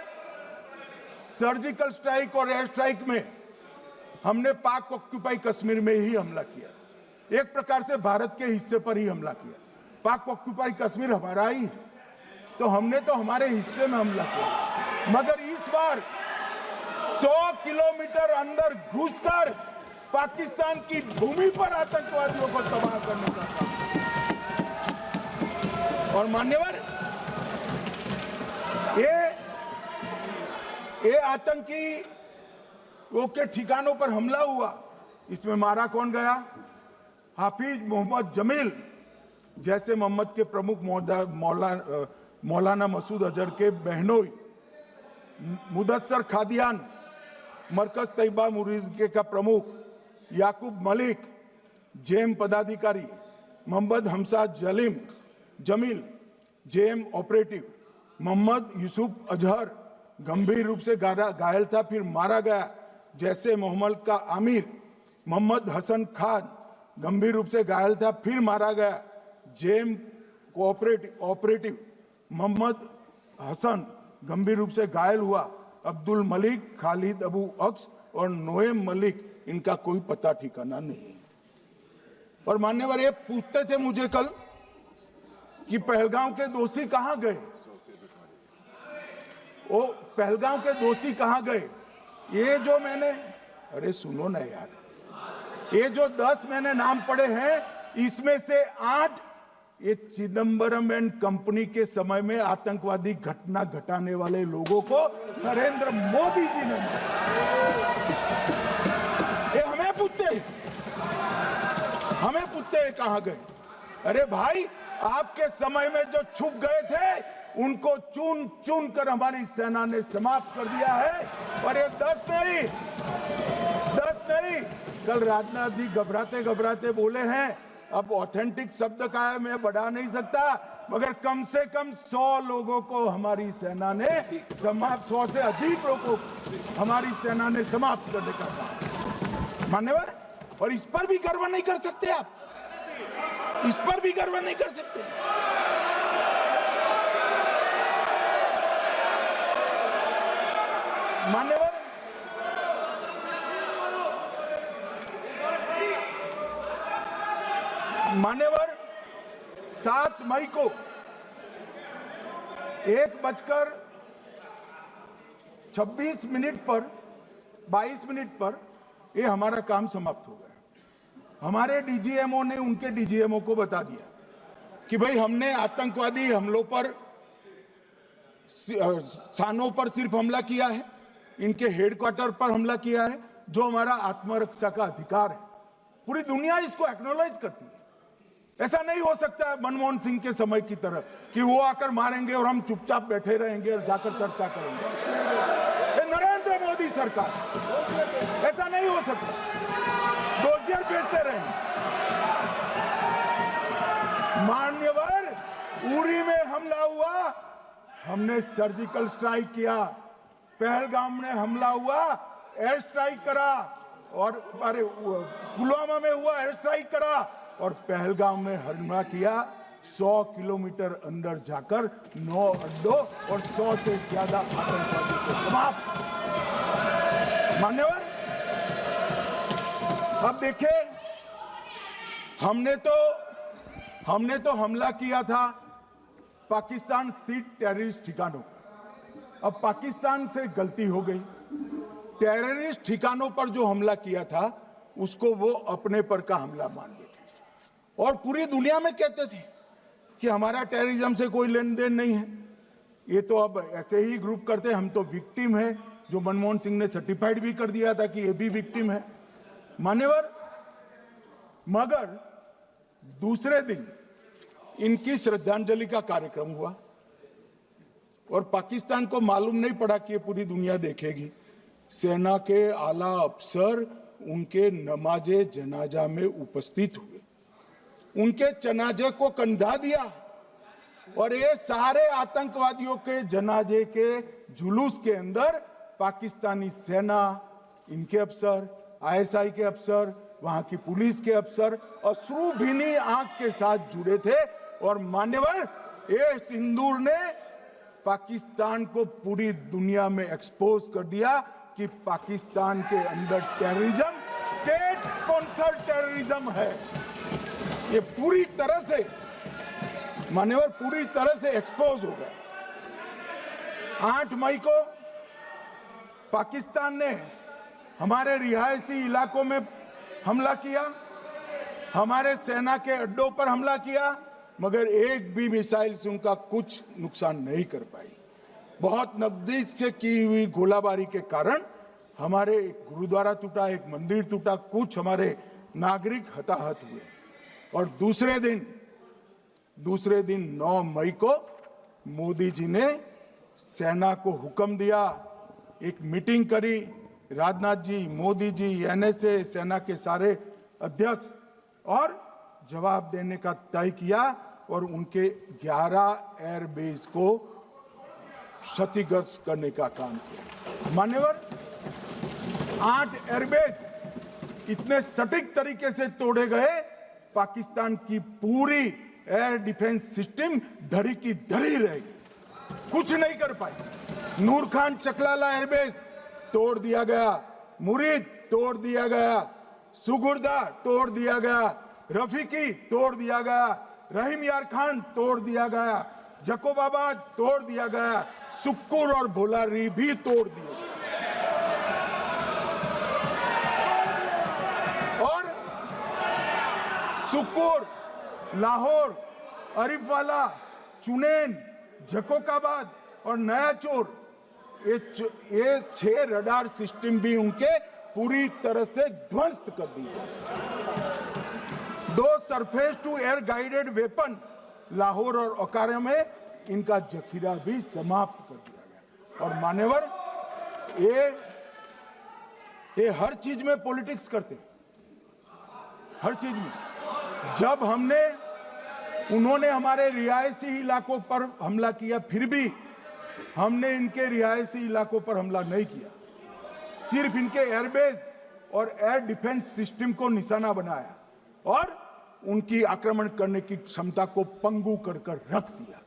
सर्जिकल स्ट्राइक और एयर स्ट्राइक में हमने पाक ऑक्यूपाई कश्मीर में ही हमला किया, एक प्रकार से भारत के हिस्से पर ही हमला किया। पाक ऑक्यूपाई कश्मीर हमारा ही है, तो हमने तो हमारे हिस्से में हमला किया, मगर इस बार 100 किलोमीटर अंदर घुसकर पाकिस्तान की भूमि पर आतंकवादियों को तबाह करने का काम। और मान्यवर, ये आतंकी के ठिकानों पर हमला हुआ, इसमें मारा कौन गया? हाफिज मोहम्मद जमील जैसे मोहम्मद के प्रमुख मौलाना मसूद अजहर के बहनोई, मुदस्सर खादियान मरकज तैयबा मुरीद का प्रमुख, याकूब मलिक जेएम पदाधिकारी, मोहम्मद हमसा जमील जेएम ऑपरेटिव, मोहम्मद यूसुफ अजहर गंभीर रूप से घायल था, फिर मारा गया। जैसे मोहम्मद का आमिर मोहम्मद हसन खान गंभीर रूप से घायल था, फिर मारा गया। जेएम ऑपरेटिव मोहम्मद हसन गंभीर रूप से घायल हुआ। अब्दुल मलिक, खालिद अबू अक्स और नोएम मलिक, इनका कोई पता ठिकाना नहीं। और मान्यवर, ये पूछते थे मुझे कल कि पहलगांव के दोषी कहां गए, वो पहलगांव के दोषी कहां गए? ये जो मैंने, अरे सुनो ना यार, ये जो 10 मैंने नाम पढ़े हैं, इसमें से 8 ये चिदंबरम एंड कंपनी के समय में आतंकवादी घटना घटाने वाले लोगों को नरेंद्र मोदी जी ने मारा। ये हमें पूछते हैं कहां गए? अरे भाई, आपके समय में जो छुप गए थे उनको चुन चुन कर हमारी सेना ने समाप्त कर दिया है। और ये 10 नहीं, कल राजनाथ जी घबराते बोले हैं, अब ऑथेंटिक शब्द का है, मैं बढ़ा नहीं सकता, मगर कम से कम 100 लोगों को हमारी सेना ने समाप्त, 100 से अधिक लोगों को हमारी सेना ने समाप्त करने का काम। मान्यवर, और इस पर भी गर्व नहीं कर सकते आप, इस पर भी गर्व नहीं कर सकते। मान्यवर 7 मई को 1:26 पर 22 मिनट पर ये हमारा काम समाप्त हो गया। हमारे डीजीएमओ ने उनके डीजीएमओ को बता दिया कि भाई हमने आतंकवादी हमलों पर स्थानों पर सिर्फ हमला किया है, इनके हेडक्वार्टर पर हमला किया है, जो हमारा आत्मरक्षा का अधिकार है। पूरी दुनिया इसको एक्नॉलेज करती है। ऐसा नहीं हो सकता है मनमोहन सिंह के समय की तरह कि वो आकर मारेंगे और हम चुपचाप बैठे रहेंगे और जाकर चर्चा करेंगे। ये नरेंद्र मोदी सरकार, ऐसा नहीं हो सकता। डोजियर भेजते रहेंगे। मान्यवर, उरी में हमला हुआ, हमने सर्जिकल स्ट्राइक किया। पहलगाम में हमला हुआ, एयर स्ट्राइक करा, और अरे पुलवामा में हुआ, एयर स्ट्राइक करा, और पहलगाम में हमला किया। 100 किलोमीटर अंदर जाकर 9 अड्डों और 100 से ज्यादा आतंकवादी को समाप्त। मान्यवर, अब देखें, हमने तो हमला किया था पाकिस्तान स्थित टेररिस्ट ठिकानों पर। अब पाकिस्तान से गलती हो गई। टेररिस्ट ठिकानों पर जो हमला किया था उसको वो अपने पर का हमला मान बैठे और पूरी दुनिया में कहते थे कि हमारा टेररिज्म से कोई लेन देन नहीं है। ये तो अब ऐसे ही ग्रुप करते, हम तो विक्टिम है, जो मनमोहन सिंह ने सर्टिफाइड भी कर दिया था कि ये भी विक्टिम है। मान्यवर, मगर दूसरे दिन इनकी श्रद्धांजलि का कार्यक्रम हुआ और पाकिस्तान को मालूम नहीं पड़ा कि ये पूरी दुनिया देखेगी। सेना के आला अफसर उनके नमाजे जनाजा में उपस्थित हुए, उनके जनाजे को कंधा दिया और ये सारे आतंकवादियों के जनाजे के जुलूस के अंदर पाकिस्तानी सेना, इनके अफसर, आईएसआई के अफसर, वहां की पुलिस के अफसर अश्रुभीनी आंख के साथ जुड़े थे। और मान्यवर, ये सिंदूर ने पाकिस्तान को पूरी दुनिया में एक्सपोज कर दिया कि पाकिस्तान के अंदर टेररिज्म स्टेट स्पॉन्सर्ड टेररिज्म है। ये पूरी तरह से, मान्यवर, पूरी तरह से एक्सपोज हो गया। 8 मई को पाकिस्तान ने हमारे रिहायशी इलाकों में हमला किया, हमारे सेना के अड्डों पर हमला किया, मगर एक भी मिसाइल से उनका कुछ नुकसान नहीं कर पाई। बहुत नजदीक से की हुई गोलाबारी के कारण हमारे एक गुरुद्वारा टूटा, एक मंदिर टूटा, कुछ हमारे नागरिक हताहत हुए। और दूसरे दिन 9 मई को मोदी जी ने सेना को हुक्म दिया, एक मीटिंग करी। राजनाथ जी, मोदी जी, एनएसए, सेना के सारे अध्यक्ष, और जवाब देने का तय किया और उनके 11 एयरबेस को क्षतिग्रस्त करने का काम किया। मान्यवर, 8 एयरबेस इतने सटीक तरीके से तोड़े गए, पाकिस्तान की पूरी एयर डिफेंस सिस्टम धरी की धरी रहेगी, कुछ नहीं कर पाई। नूर खान चकलाला एयरबेस तोड़ दिया गया, मुरीद तोड़ दिया गया, सुगुर्दा तोड़ दिया गया, रफीकी तोड़ दिया गया, रहीम यार खान तोड़ दिया गया, जकोबाबाद तोड़ दिया गया, सुक्कुर और भोलारी भी तोड़ दिए। और सुक्कुर, लाहौर, अरिफवाला, चुनेन, जकोकाबाद और नया चोर, ये 6 रडार सिस्टम भी उनके पूरी तरह से ध्वस्त कर दिए। 2 surface to air guided weapon Lahore और ओकारा में इनका जखीरा भी समाप्त कर दिया गया। और मान्यवर, ये हर चीज में पॉलिटिक्स करते, हर चीज में। जब उन्होंने हमारे रिहायशी इलाकों पर हमला किया, फिर भी हमने इनके रिहायशी इलाकों पर हमला नहीं किया, सिर्फ इनके एयरबेस और एयर डिफेंस सिस्टम को निशाना बनाया और उनकी आक्रमण करने की क्षमता को पंगु कर रख दिया।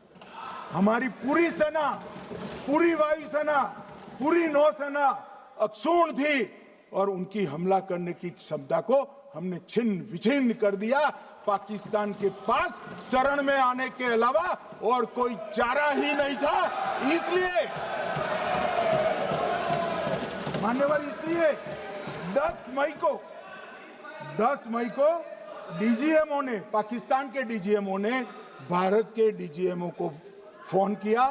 हमारी पूरी सेना, पूरी वायुसेना, पूरी नौसेना अक्षुण्ण थी और उनकी हमला करने की क्षमता को हमने छिन्न विछिन्न कर दिया। पाकिस्तान के पास शरण में आने के अलावा और कोई चारा ही नहीं था। इसलिए मान्यवर इसलिए 10 मई को डीजीएमओ ने, पाकिस्तान के डीजीएमओ ने भारत के डीजीएमओ को फोन किया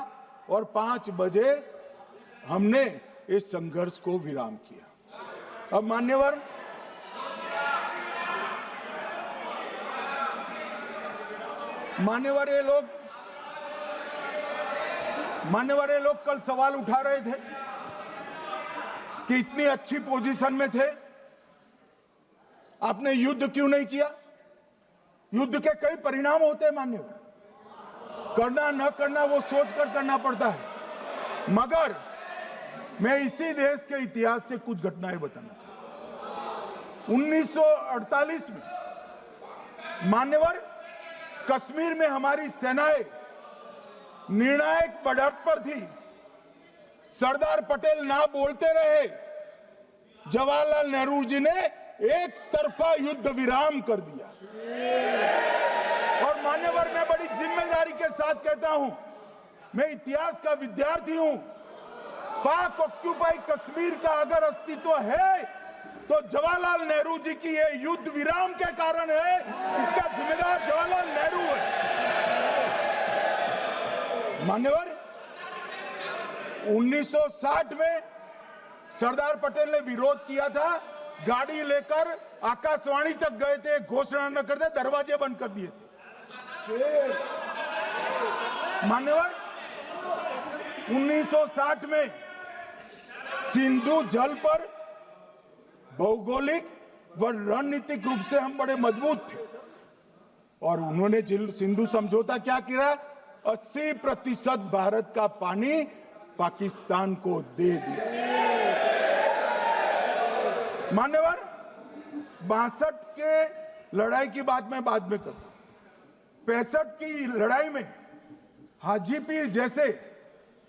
और 5 बजे हमने इस संघर्ष को विराम किया। अब मान्यवर ये लोग कल सवाल उठा रहे थे कि इतनी अच्छी पोजीशन में थे, आपने युद्ध क्यों नहीं किया? युद्ध के कई परिणाम होते हैं मान्यवर, करना न करना वो सोचकर करना पड़ता है। मगर मैं इसी देश के इतिहास से कुछ घटनाएं बताना चाहता हूं। 1948 में मान्यवर कश्मीर में हमारी सेनाएं निर्णायक बढ़त पर थी। सरदार पटेल ना बोलते रहे, जवाहरलाल नेहरू जी ने एक तरफा युद्ध विराम कर दिया। और मान्यवर मैं बड़ी जिम्मेदारी के साथ कहता हूं, मैं इतिहास का विद्यार्थी हूं, पाक ऑक्यूपाई कश्मीर का अगर अस्तित्व है तो जवाहरलाल नेहरू जी की ये युद्ध विराम के कारण है। इसका जिम्मेदार जवाहरलाल नेहरू है। मान्यवर 1960 में सरदार पटेल ने विरोध किया था, गाड़ी लेकर आकाशवाणी तक गए थे, घोषणा न करते दरवाजे बंद कर दिए थे। मान्यवर 1960 में सिंधु जल पर भौगोलिक व रणनीतिक रूप से हम बड़े मजबूत थे और उन्होंने सिंधु समझौता क्या किया? 80% भारत का पानी पाकिस्तान को दे दिया। मान्यवर 62 के लड़ाई की बात मैं बाद में करता हूं। 65 की लड़ाई में हाजीपीर जैसे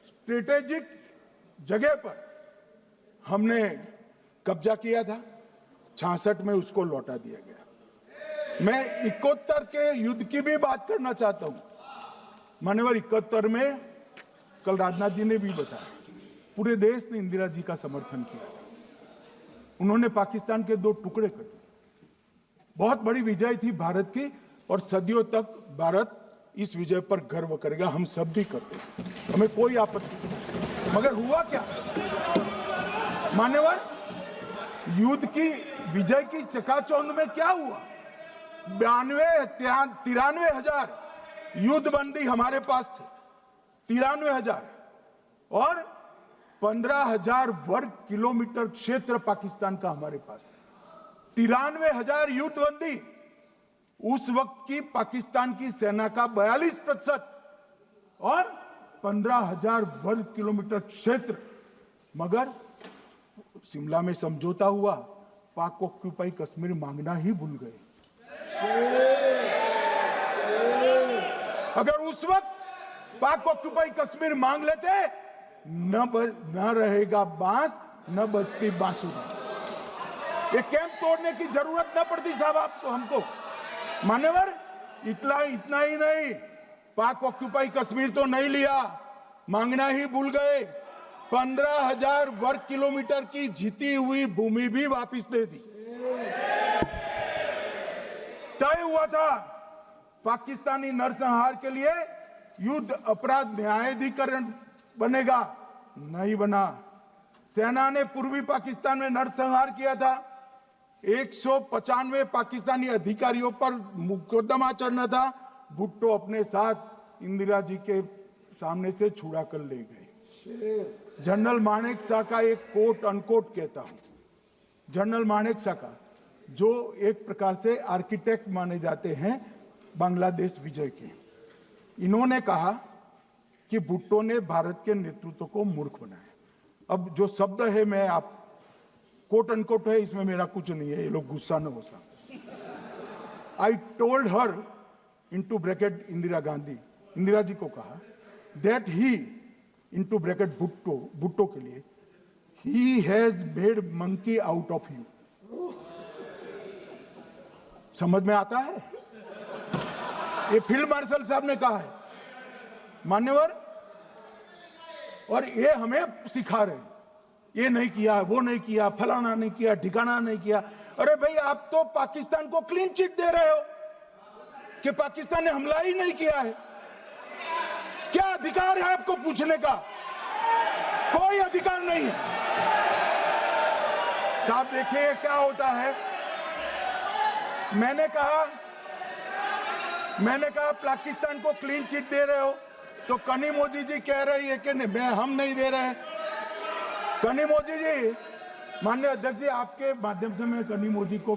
स्ट्रेटेजिक जगह पर हमने कब्जा किया था, 66 में उसको लौटा दिया गया। मैं 71 के युद्ध की भी बात करना चाहता हूं। मान्यवर 71 में कल राजनाथ जी ने भी बताया, पूरे देश ने इंदिरा जी का समर्थन किया। उन्होंने पाकिस्तान के 2 टुकड़े कर दिए। बहुत बड़ी विजय थी भारत की और सदियों तक भारत इस विजय पर गर्व करेगा। हम सब भी करते हैं, हमें कोई आपत्ति नहीं। मगर हुआ क्या मान्यवर? युद्ध की विजय की चकाचौंध में क्या हुआ? 93 हजार युद्धबंदी हमारे पास थे, 93 हजार, और 15,000 वर्ग किलोमीटर क्षेत्र पाकिस्तान का हमारे पास था। 93 हजार युद्धबंदी, उस वक्त की पाकिस्तान की सेना का 42% और 15,000 वर्ग किलोमीटर क्षेत्र। मगर शिमला में समझौता हुआ, पाक ऑक्यूपाई कश्मीर मांगना ही भूल गए। अगर उस वक्त पाक ऑक्यूपाई कश्मीर मांग लेते, न रहेगा बांस न बजती बांसुरी। ये कैंप तोड़ने की जरूरत न पड़ती साहब आपको, हमको। मान्यवर इतना ही नहीं, पाक ऑक्यूपाई कश्मीर तो नहीं लिया, मांगना ही भूल गए। 15,000 वर्ग किलोमीटर की जीती हुई भूमि भी वापस दे दी। तय हुआ था पाकिस्तानी नरसंहार के लिए युद्ध अपराध न्यायाधिकरण बनेगा, नहीं बना। सेना ने पूर्वी पाकिस्तान में नरसंहार किया था। 195 पाकिस्तानी अधिकारियों पर मुकदमा चढ़ना था। भुट्टो अपने साथ इंदिरा जी के सामने से छुड़ा कर ले गए। जनरल मानेक शॉ का एक कोट अनकोट कहता हूं, जनरल मानेक शॉ का, जो एक प्रकार से आर्किटेक्ट माने जाते हैं बांग्लादेश विजय के, इन्होंने कहा कि भुट्टो ने भारत के नेतृत्व को मूर्ख बनाया। अब जो शब्द है, मैं आप कोट अनकोट है, इसमें मेरा कुछ नहीं है, ये लोग गुस्सा न हो सकते। I told her into bracket Indira Gandhi, Indira ji को कहा, that he into bracket Bhutto के लिए, he has made monkey out of you. समझ में आता है? ये फील्ड मार्शल साहब ने कहा है मान्यवर, और ये हमें सिखा रहे हैं। ये नहीं किया, वो नहीं किया, फलाना नहीं किया, ठिकाना नहीं किया। अरे भाई, आप तो पाकिस्तान को क्लीन चिट दे रहे हो कि पाकिस्तान ने हमला ही नहीं किया है। क्या अधिकार है आपको पूछने का? कोई अधिकार नहीं है साहब। देखिए क्या होता है। मैंने कहा पाकिस्तान को क्लीन चिट दे रहे हो, तो कनी मोदी जी कह रही है कि नहीं, हम नहीं दे रहे हैं। कनी मोदी जी, माननीय अध्यक्ष जी, आपके माध्यम से मैं कनी मोदी को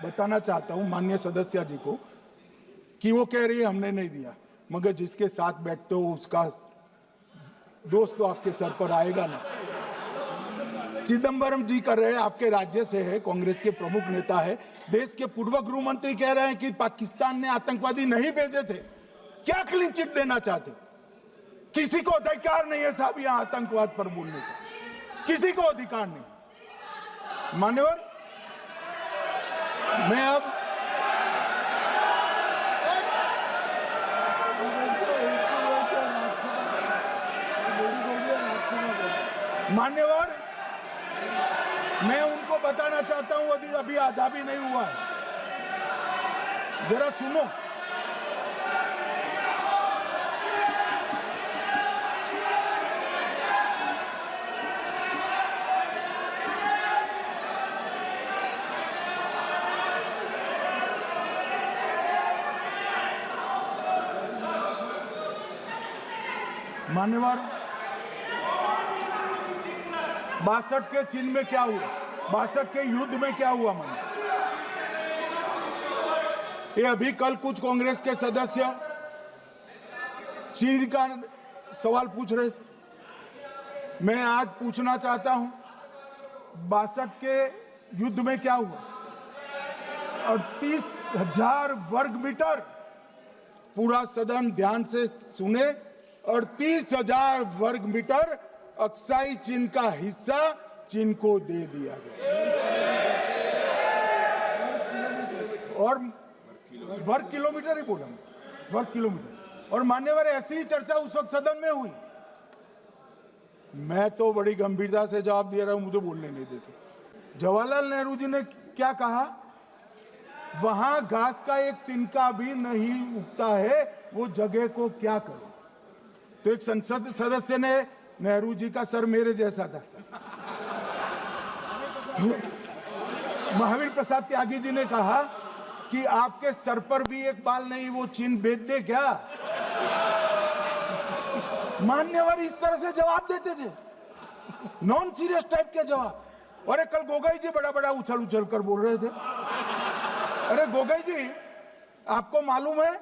बताना चाहता हूं, माननीय सदस्य जी को, कि वो कह रही है हमने नहीं दिया, मगर जिसके साथ बैठते हो उसका दोस्त तो आपके सर पर आएगा ना। चिदंबरम जी कर रहे हैं, आपके राज्य से है, कांग्रेस के प्रमुख नेता है। देश के पूर्व गृह मंत्री कह रहे हैं कि पाकिस्तान ने आतंकवादी नहीं भेजे थे। क्या क्लीन चिट देना चाहते? किसी को अधिकार नहीं है साहब यहां आतंकवाद पर बोलने का, किसी को अधिकार नहीं। मान्यवर, मैं अब मान्यवर, मैं उनको बताना चाहता हूं, अभी आधा भी नहीं हुआ है, जरा सुनो। मान्यवर, 62 के चिन्ह में क्या हुआ, 62 के युद्ध में क्या हुआ? मान्य, ये अभी कल कुछ कांग्रेस के सदस्य चीन का सवाल पूछ रहे थे। मैं आज पूछना चाहता हूं, 62 के युद्ध में क्या हुआ? 38,000 वर्ग मीटर, पूरा सदन ध्यान से सुने, 38,000 वर्ग मीटर अक्साई चीन का हिस्सा चीन को दे दिया गया। और वर्ग किलोमीटर ही बोला, वर्ग किलोमीटर। और मान्यवर, ऐसी ही चर्चा उस वक्त सदन में हुई। मैं तो बड़ी गंभीरता से जवाब दे रहा हूं, मुझे बोलने नहीं देते। जवाहरलाल नेहरू जी ने क्या कहा? वहां घास का एक तिनका भी नहीं उगता है, वो जगह को क्या करो। तो एक संसद सदस्य ने, नेहरू जी का सर मेरे जैसा था, महावीर प्रसाद त्यागी जी ने कहा कि आपके सर पर भी एक बाल नहीं, वो चीन बेच दे क्या? मान्यवर इस तरह से जवाब देते थे, नॉन सीरियस टाइप के जवाब। और कल गोगोई जी बड़ा बड़ा उछल कर बोल रहे थे। अरे गोगोई जी, आपको मालूम है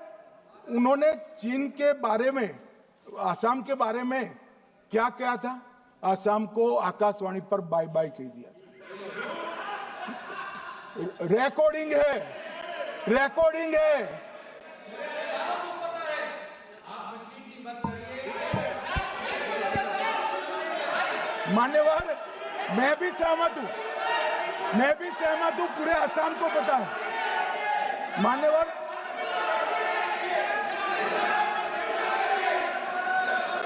उन्होंने चीन के बारे में, आसाम के बारे में क्या क्या था? आसाम को आकाशवाणी पर बाय बाय कह दिया था। रिकॉर्डिंग है, रिकॉर्डिंग है। मान्यवर, मैं भी सहमत हूं, पूरे आसाम को पता है। मान्यवर,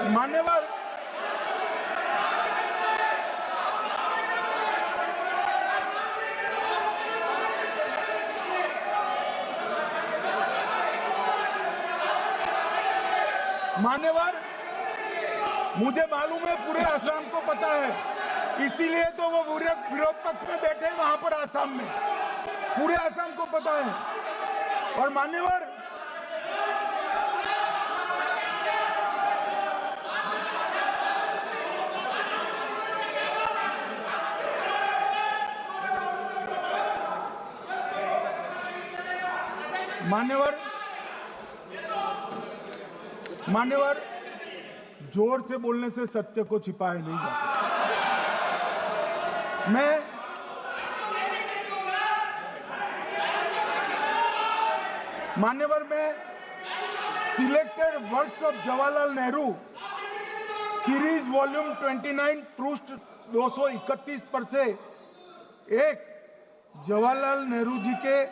मान्यवर, मुझे मालूम है पूरे आसाम को पता है, इसीलिए तो वो विरोध पक्ष में बैठे हैं वहां पर आसाम में। पूरे आसाम को पता है। और मान्यवर, मान्यवर, जोर से बोलने से सत्य को छिपाया नहीं जा सकता। मान्यवर, मैं selected words of Jawaharlal Nehru series volume 29 पृष्ठ 231 पर से एक जवाहरलाल नेहरू जी के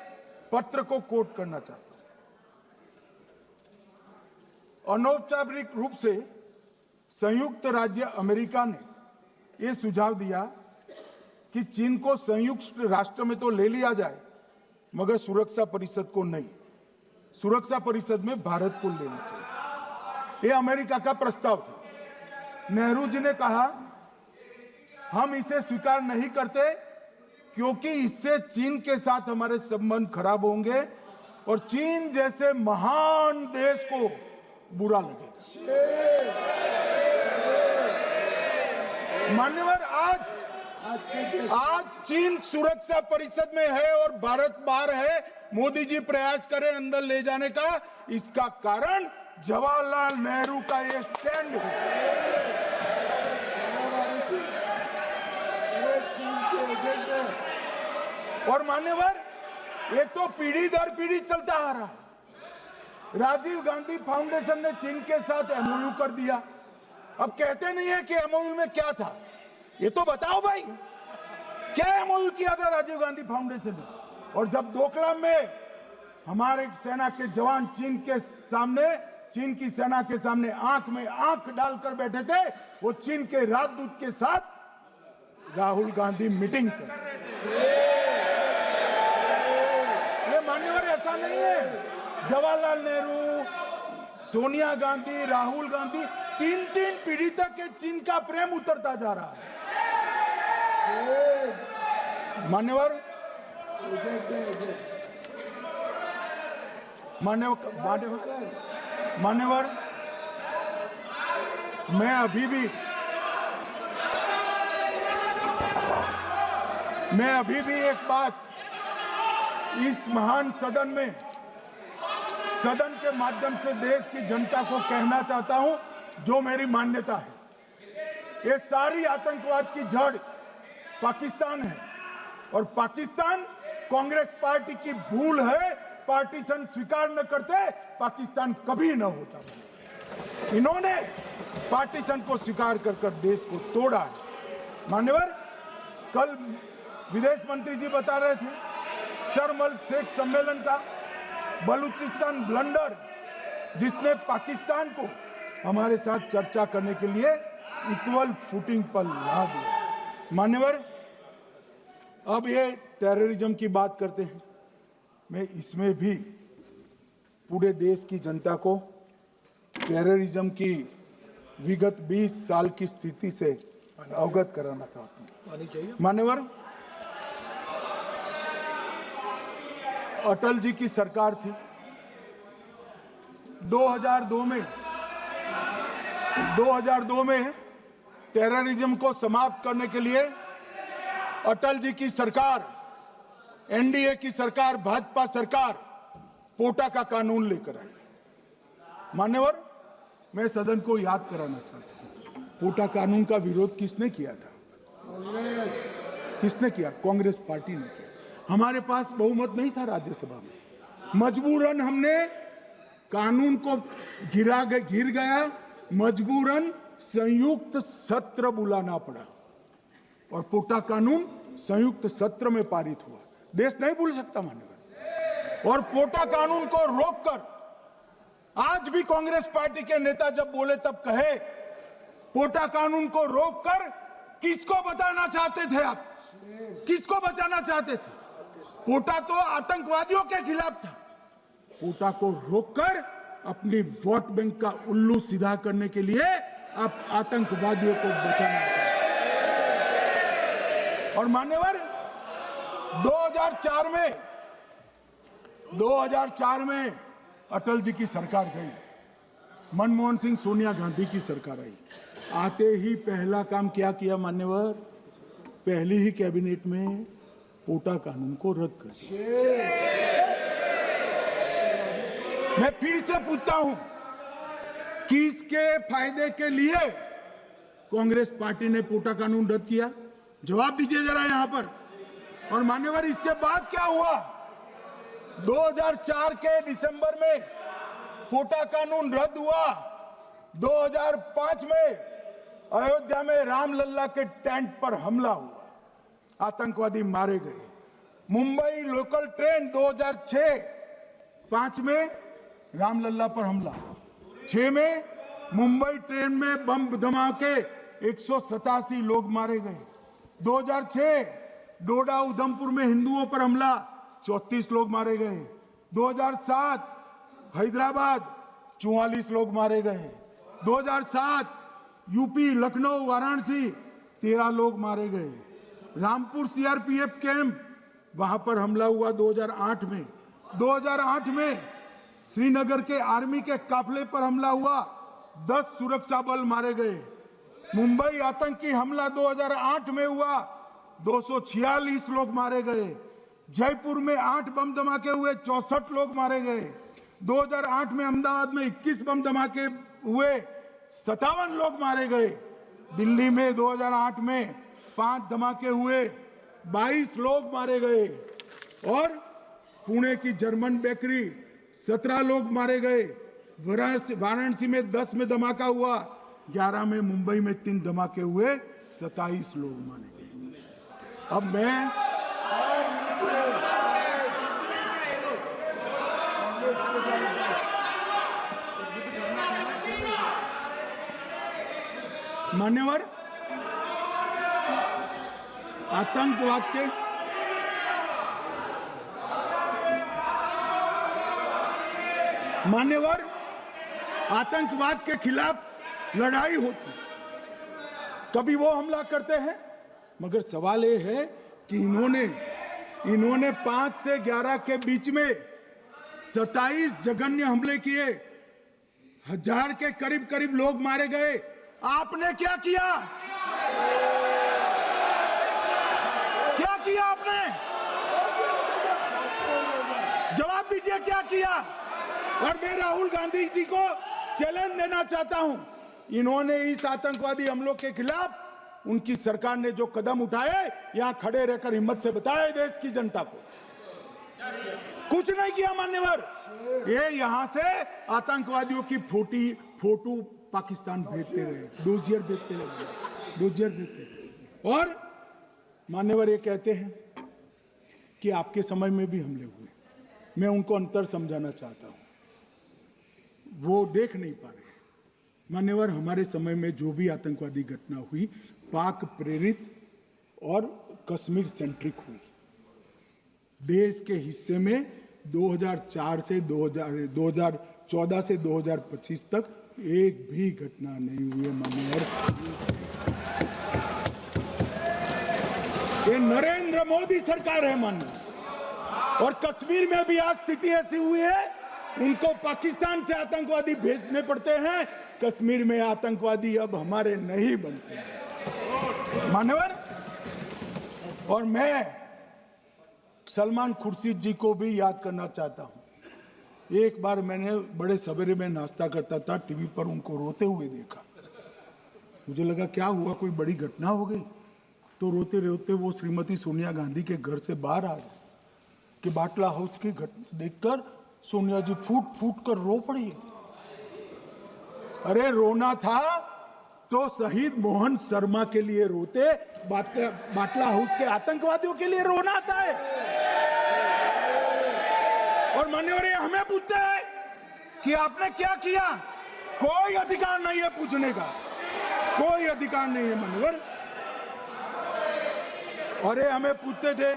पत्र को कोट करना चाहता हूं। अनौपचारिक रूप से संयुक्त राज्य अमेरिका ने ये सुझाव दिया कि चीन को संयुक्त राष्ट्र में तो ले लिया जाए, मगर सुरक्षा परिषद को नहीं। सुरक्षा परिषद में भारत को लेना चाहिए। ये अमेरिका का प्रस्ताव था। नेहरू जी ने कहा हम इसे स्वीकार नहीं करते क्योंकि इससे चीन के साथ हमारे संबंध खराब होंगे और चीन जैसे महान देश को बुरा लगेगा। मान्यवर, आज चीन सुरक्षा परिषद में है और भारत बाहर है। मोदी जी प्रयास करें अंदर ले जाने का। इसका कारण जवाहरलाल नेहरू का ये स्टैंड है। और मान्यवर, ये तो पीढ़ी दर पीढ़ी चलता आ रहा है। राजीव गांधी फाउंडेशन ने चीन के साथ एमओयू कर दिया। अब कहते नहीं है कि एमओयू में क्या था, ये तो बताओ भाई, क्या एमओयू किया था राजीव गांधी फाउंडेशन ने? और जब डोकलाम में हमारे सेना के जवान चीन की सेना के सामने आंख में आंख डालकर बैठे थे, वो चीन के राजदूत के साथ राहुल गांधी मीटिंग कर रहे थे। ये मान्यवर ऐसा नहीं है। जवाहरलाल नेहरू, सोनिया गांधी, राहुल गांधी, तीन पीढ़ी तक के चीन का प्रेम उतरता जा रहा है। मान्यवर, मैं अभी भी एक बात इस महान सदन के माध्यम से देश की जनता को कहना चाहता हूं, जो मेरी मान्यता है। ये सारी आतंकवाद की जड़ पाकिस्तान है और पाकिस्तान कांग्रेस पार्टी की भूल है। पार्टीशन स्वीकार न करते, पाकिस्तान कभी न होता। इन्होंने पार्टीशन को स्वीकार कर देश को तोड़ा है। मान्यवर, कल विदेश मंत्री जी बता रहे थे शर्म अल शेख सम्मेलन का बलूचिस्तान ब्लंडर, जिसने पाकिस्तान को हमारे साथ चर्चा करने के लिए इक्वल फुटिंग पर ला दिया। मान्यवर, अब ये टेररिज्म की बात करते हैं। मैं इसमें भी पूरे देश की जनता को टेररिज्म की विगत 20 साल की स्थिति से अवगत कराना चाहता हूं। मान्यवर, अटल जी की सरकार थी। 2002 में टेररिज्म को समाप्त करने के लिए अटल जी की सरकार, एनडीए की सरकार, भाजपा सरकार पोटा का कानून लेकर आई। मान्यवर, मैं सदन को याद कराना चाहता हूं, पोटा कानून का विरोध किसने किया था? किसने किया? कांग्रेस पार्टी ने किया। हमारे पास बहुमत नहीं था राज्यसभा में। मजबूरन हमने कानून को घिर गया, मजबूरन संयुक्त सत्र बुलाना पड़ा और पोटा कानून संयुक्त सत्र में पारित हुआ। देश नहीं भूल सकता मान्यवर। और पोटा कानून को रोककर आज भी कांग्रेस पार्टी के नेता जब बोले तब कहे, पोटा कानून को रोककर किसको बताना चाहते थे आप? किसको बचाना चाहते थे? पोटा तो आतंकवादियों के खिलाफ था। पोटा को रोककर अपनी वोट बैंक का उल्लू सीधा करने के लिए आप आतंकवादियों को बचाना चाहते। और मान्यवर, 2004 में अटल जी की सरकार गई, मनमोहन सिंह, सोनिया गांधी की सरकार आई। आते ही पहला काम क्या किया मान्यवर? पहली ही कैबिनेट में पोटा कानून को रद्द कर दिया। मैं फिर से पूछता हूं, किसके फायदे के लिए कांग्रेस पार्टी ने पोटा कानून रद्द किया? जवाब दीजिए जरा यहां पर। और मान्यवर, इसके बाद क्या हुआ? 2004 के दिसंबर में पोटा कानून रद्द हुआ। 2005 में अयोध्या में रामलल्ला के टेंट पर हमला हुआ, आतंकवादी मारे गए। मुंबई लोकल ट्रेन 2005 में रामलल्ला पर हमला, 6 में मुंबई ट्रेन में बम धमाके, 187 लोग मारे गए। 2006 डोडा उधमपुर में हिंदुओं पर हमला, 34 लोग मारे गए। 2007 हैदराबाद 44 लोग मारे गए। 2007 यूपी लखनऊ वाराणसी 13 लोग मारे गए। रामपुर सीआरपीएफ कैंप, वहां पर हमला हुआ 2008 में। 2008 में श्रीनगर के आर्मी के काफिले पर हमला हुआ, 10 सुरक्षा बल मारे गए। मुंबई आतंकी हमला 2008 में हुआ, 246 लोग मारे गए। जयपुर में 8 बम धमाके हुए, 64 लोग मारे गए। 2008 में अहमदाबाद में 21 बम धमाके हुए, 57 लोग मारे गए। दिल्ली में 2008 में 5 धमाके हुए, 22 लोग मारे गए। और पुणे की जर्मन बेकरी 17 लोग मारे गए। वाराणसी में 10 में धमाका हुआ, 11 में मुंबई में 3 धमाके हुए, 27 लोग मारे गए। अब मैं मान्यवर आतंकवाद के खिलाफ लड़ाई होती, कभी वो हमला करते हैं, मगर सवाल ये है कि इन्होंने 5 से 11 के बीच में 27 जघन्य हमले किए, 1000 के करीब लोग मारे गए। आपने क्या किया? क्या किया आपने? जवाब दीजिए, क्या किया? और मैं राहुल गांधी जी को चैलेंज देना चाहता हूं, इन्होंने इस आतंकवादी हमलों के खिलाफ उनकी सरकार ने जो कदम उठाए, यहां खड़े रहकर हिम्मत से बताए देश की जनता को, कुछ नहीं किया मान्यवर। ये यहां से आतंकवादियों की फोटो पाकिस्तान भेजते रहे, डोजियर भेजते रहे। और मान्यवर ये कहते हैं कि आपके समय में भी हमले हुए। मैं उनको अंतर समझाना चाहता हूं, वो देख नहीं पा रहे। मान्यवर, हमारे समय में जो भी आतंकवादी घटना हुई, पाक प्रेरित और कश्मीर सेंट्रिक हुई। देश के हिस्से में 2004 से 2014 से 2025 तक एक भी घटना नहीं हुई है मान्यवर। ये नरेंद्र मोदी सरकार है मान्यवर। और कश्मीर में भी आज स्थिति ऐसी हुई है, उनको पाकिस्तान से आतंकवादी भेजने पड़ते हैं। कश्मीर में आतंकवादी अब हमारे नहीं बनते हैं मान्यवर। और मैं सलमान खुर्शीद जी को भी याद करना चाहता हूं। एक बार मैंने बड़े सवेरे में नाश्ता करता था, टीवी पर उनको रोते हुए देखा। मुझे लगा क्या हुआ, कोई बड़ी घटना हो गई। तो रोते रोते वो श्रीमती सोनिया गांधी के घर से बाहर आ गए कि बाटला हाउस की घटना देखकर सोनिया जी फूट फूट कर रो पड़ी। अरे रोना था तो शहीद मोहन शर्मा के लिए रोते, बाटला हाउस के आतंकवादियों के लिए रोना आता है। और मान्यवर ये हमें पूछते हैं कि आपने क्या किया। कोई अधिकार नहीं है पूछने का, कोई अधिकार नहीं है मान्यवर। और ये हमें पूछते थे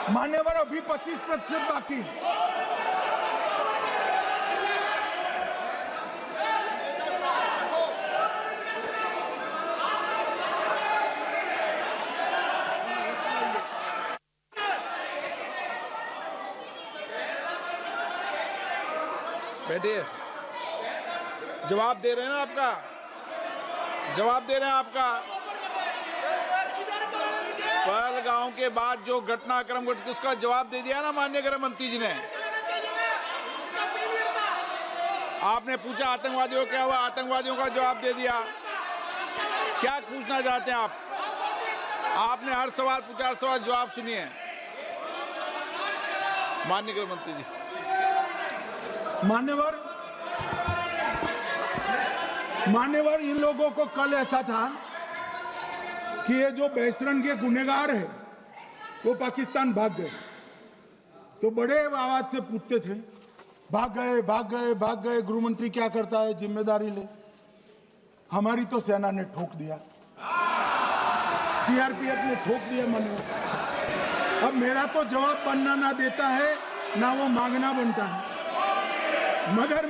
मान्यवर, अभी 25% बाकी। बैठिए, जवाब दे रहे हैं ना आपका, जवाब दे रहे हैं आपका। पहलगांव के बाद जो घटनाक्रम घटित उसका जवाब दे दिया ना माननीय गृह मंत्री जी ने। आपने पूछा आतंकवादियों क्या हुआ, आतंकवादियों का जवाब दे दिया। क्या पूछना चाहते हैं आप? आपने हर सवाल पूछा, हर सवाल जवाब सुनिए माननीय गृह मंत्री जी। मान्यवर, इन लोगों को कल ऐसा था कि ये जो बहसरन के गुनहगार है वो पाकिस्तान भाग गए, तो बड़े आवाज से पूछते थे भाग गए भाग गए भाग गए, गृह मंत्री क्या करता है, जिम्मेदारी ले। हमारी तो सेना ने ठोक दिया, सीआरपीएफ ने ठोक दिया मन में। अब मेरा तो जवाब बनना ना देता है ना वो मांगना बनता है, मगर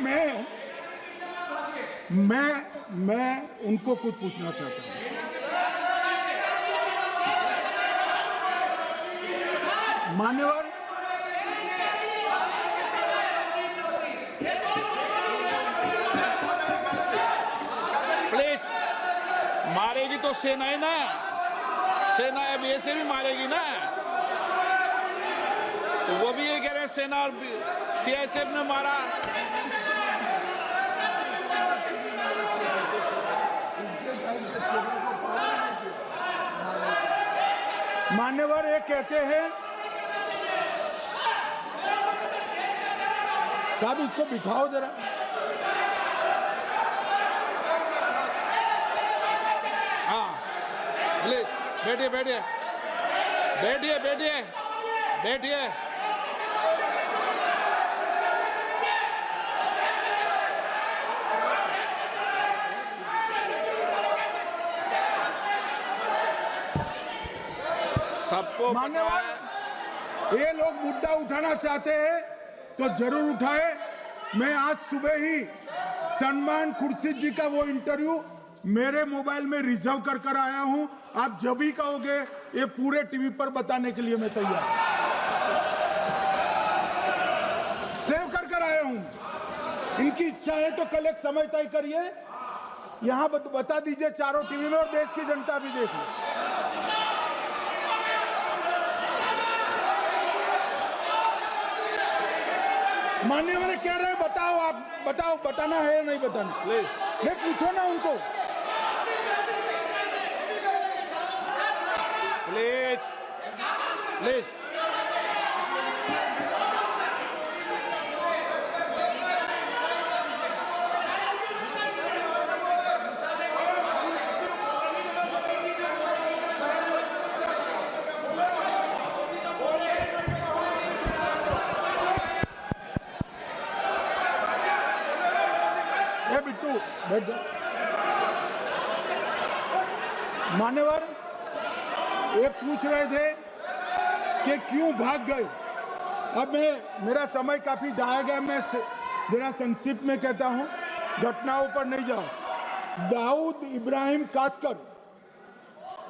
मैं उनको कुछ पूछना चाहता हूं। मान्यवर, प्लीज, मारेगी तो सेना है ना, सेना अब ऐसे भी मारेगी ना, तो वो भी ये कह रहे हैं सेना और सीआईएसएफ ने मारा। मान्यवर ये कहते हैं, साहब इसको बिठाओ जरा। हाँ, प्लीज बैठिए बैठिए बैठिए बैठिए बैठिए। सबको मान्यवर, ये लोग मुद्दा उठाना चाहते हैं तो जरूर उठाए। मैं आज सुबह ही सलमान खुर्शीद जी का वो इंटरव्यू मेरे मोबाइल में रिजर्व कर आया हूं। आप जब भी कहोगे ये पूरे टीवी पर बताने के लिए मैं तैयार हूं। सेव कर आया हूं। इनकी इच्छा है तो कल एक समय तय करिए, यहां बता दीजिए चारों टीवी में, और देश की जनता भी देख ले। मान्यवर कह रहे हैं बताओ, आप बताओ, बताना है या नहीं बताना, ले पूछो ना उनको। Please please. बिट्टू बैठ जा। मान्यवर ये पूछ रहे थे कि क्यों भाग गए। अब मेरा समय काफी जाएगा, मैं जरा संक्षिप्त में कहता हूं, घटनाओं पर नहीं जाओ। दाऊद इब्राहिम कासकर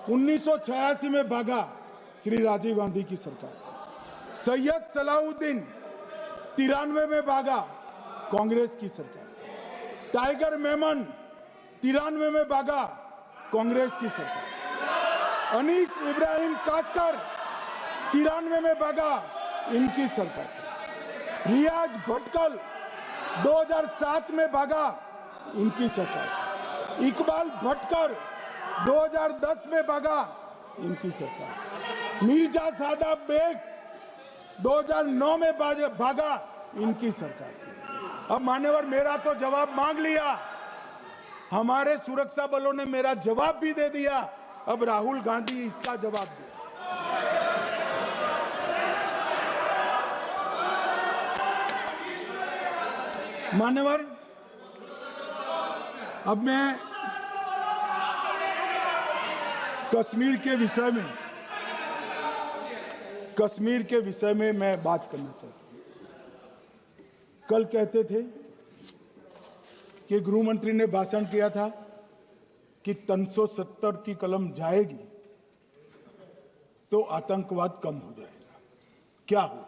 1986 में भागा, श्री राजीव गांधी की सरकार। सैयद सलाउद्दीन 93 में भागा, कांग्रेस की सरकार। टाइगर मेमन 93 में भागा, कांग्रेस की सरकार। अनीस इब्राहिम कासकर 93 में भागा, इनकी सरकार। रियाज भटकल 2007 में भागा, इनकी सरकार। इकबाल भटकर 2010 में भागा, इनकी सरकार। मिर्जा सादाब बेग 2009 में भागा, इनकी सरकार। अब मान्यवर मेरा तो जवाब मांग लिया, हमारे सुरक्षा बलों ने मेरा जवाब भी दे दिया, अब राहुल गांधी इसका जवाब दे। मान्यवर अब मैं कश्मीर के विषय में मैं बात करना चाहता हूं। कल कहते थे कि गृह मंत्री ने भाषण किया था कि 370 की कलम जाएगी तो आतंकवाद कम हो जाएगा। क्या हो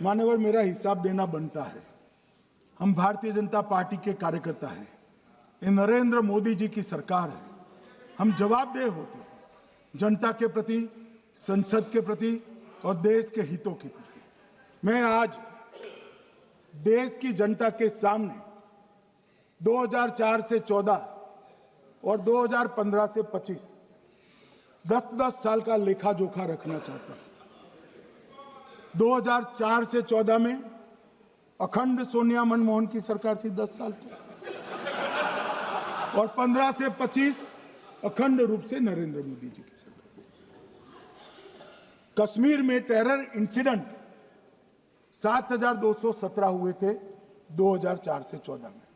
मान्यवर, मेरा हिसाब देना बनता है। हम भारतीय जनता पार्टी के कार्यकर्ता हैं, ये नरेंद्र मोदी जी की सरकार है, हम जवाबदेह होते हैं जनता के प्रति, संसद के प्रति और देश के हितों के प्रति। मैं आज देश की जनता के सामने 2004 से 14 और 2015 से 25 10-10 साल का लेखा जोखा रखना चाहता हूं। 2004 से 14 में अखंड सोनिया मनमोहन की सरकार थी 10 साल की, और 15 से 25 अखंड रूप से नरेंद्र मोदी जी की सरकार। कश्मीर में टेरर इंसिडेंट 7,217 हुए थे 2004 से 14 में।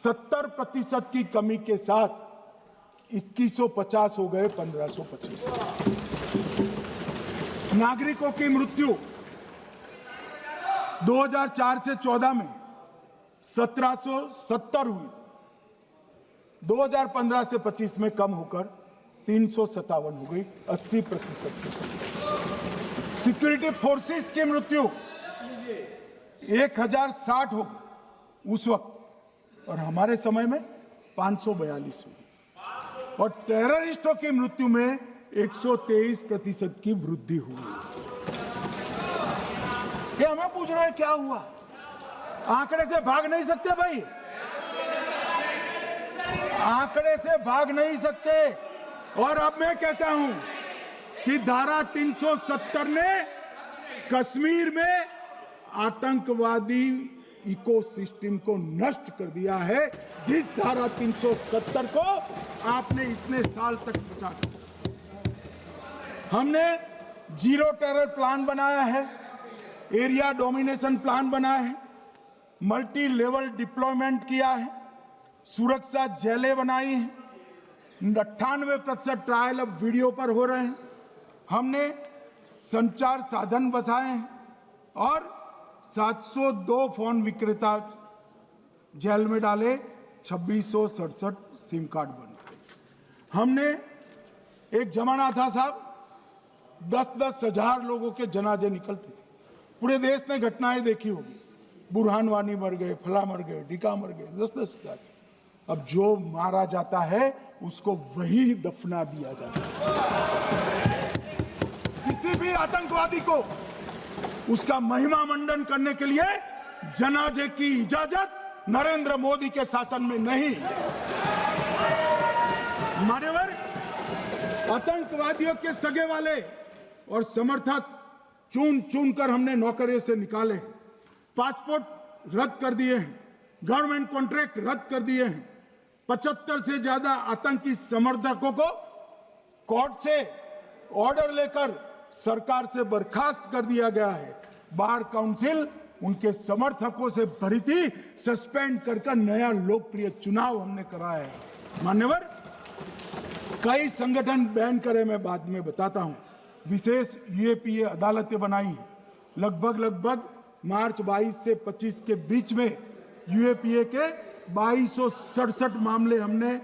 70% की कमी के साथ 2150 हो गए 1525। नागरिकों की मृत्यु 2004 से 14 में 1770 हुई, 2015 से 25 में कम होकर 357 हो गई, 80%। सिक्योरिटी फोर्सेस की मृत्यु 1060 हो गई उस वक्त, और हमारे समय में 542 हुई, और टेररिस्टों की मृत्यु में 123% की वृद्धि हुई। ये हमें पूछ रहे हैं क्या हुआ? आंकड़े से भाग नहीं सकते भाई, आंकड़े से भाग नहीं सकते। और अब मैं कहता हूं कि धारा 370 ने कश्मीर में आतंकवादी इकोसिस्टम को नष्ट कर दिया है, जिस धारा 370 को आपने इतने साल तक बचा कर। हमने जीरो टेरर प्लान बनाया है, एरिया डोमिनेशन प्लान बनाया है, मल्टी लेवल डिप्लॉयमेंट किया है, सुरक्षा जेलें बनाई हैं, 98% ट्रायल अब वीडियो पर हो रहे हैं, हमने संचार साधन बसाए हैं, और 702 फोन विक्रेता जेल में डाले, 2667 सिम कार्ड बन गए। हमने, एक जमाना था साहब 10-10 हजार लोगों के जनाजे निकलते थे, पूरे देश ने घटनाएं देखी होगी, बुरहान वानी मर गए, फला मर गए, ढिका मर गए, 10-10 हजार। अब जो मारा जाता है उसको वही दफना दिया जाता है। किसी भी आतंकवादी को उसका महिमा मंडन करने के लिए जनाजे की इजाजत नरेंद्र मोदी के शासन में नहीं। मान्यवर, आतंकवादियों के सगे वाले और समर्थक चुन चुन कर हमने नौकरियों से निकाले, पासपोर्ट रद्द कर दिए हैं, गवर्नमेंट कॉन्ट्रैक्ट रद्द कर दिए हैं, 75 से ज्यादा आतंकी समर्थकों को कोर्ट से ऑर्डर लेकर सरकार से बर्खास्त कर दिया गया है। बार काउंसिल उनके समर्थकों से भरी थी, सस्पेंड कर नया लोकप्रिय चुनाव हमने कराया है। मान्यवर, कई संगठन बैन करे, मैं बाद में बताता हूं। विशेष यूएपीए अदालतें बनाई हैं, लगभग मार्च 22 से 25 के बीच में यूएपीए के 2267 मामले हमने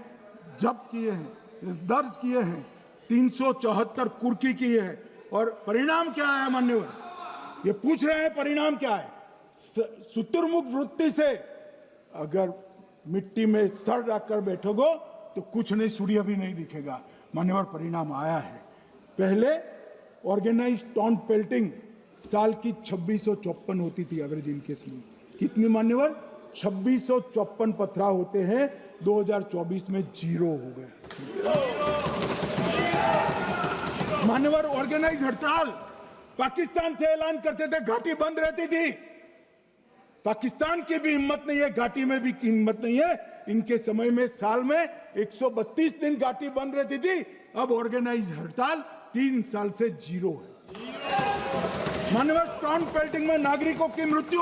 जब्त किए हैं, दर्ज किए हैं, 374 कुर्की की है। और परिणाम क्या है मान्यवर? ये पूछ रहे हैं परिणाम क्या है? शुतुरमुख वृत्ति से अगर मिट्टी में सर रखकर बैठोगे तो कुछ नहीं, सूर्य भी नहीं दिखेगा। मान्यवर, परिणाम आया है। पहले ऑर्गेनाइज्ड टाउन पेल्टिंग साल की 2654 होती थी एवरेज इनकेस में। कितनी मान्यवर? 2654 पथरा होते हैं, 2024 में 0 हो गए। मान्यवर, ऑर्गेनाइज हड़ताल पाकिस्तान से ऐलान करते थे, घाटी बंद रहती थी। पाकिस्तान की भी हिम्मत नहीं है, घाटी में भी हिम्मत नहीं है। इनके समय में साल में 132 दिन घाटी बंद रहती थी, अब ऑर्गेनाइज हड़ताल 3 साल से 0 है। मान्यवर, टाउन पेल्टिंग में नागरिकों की मृत्यु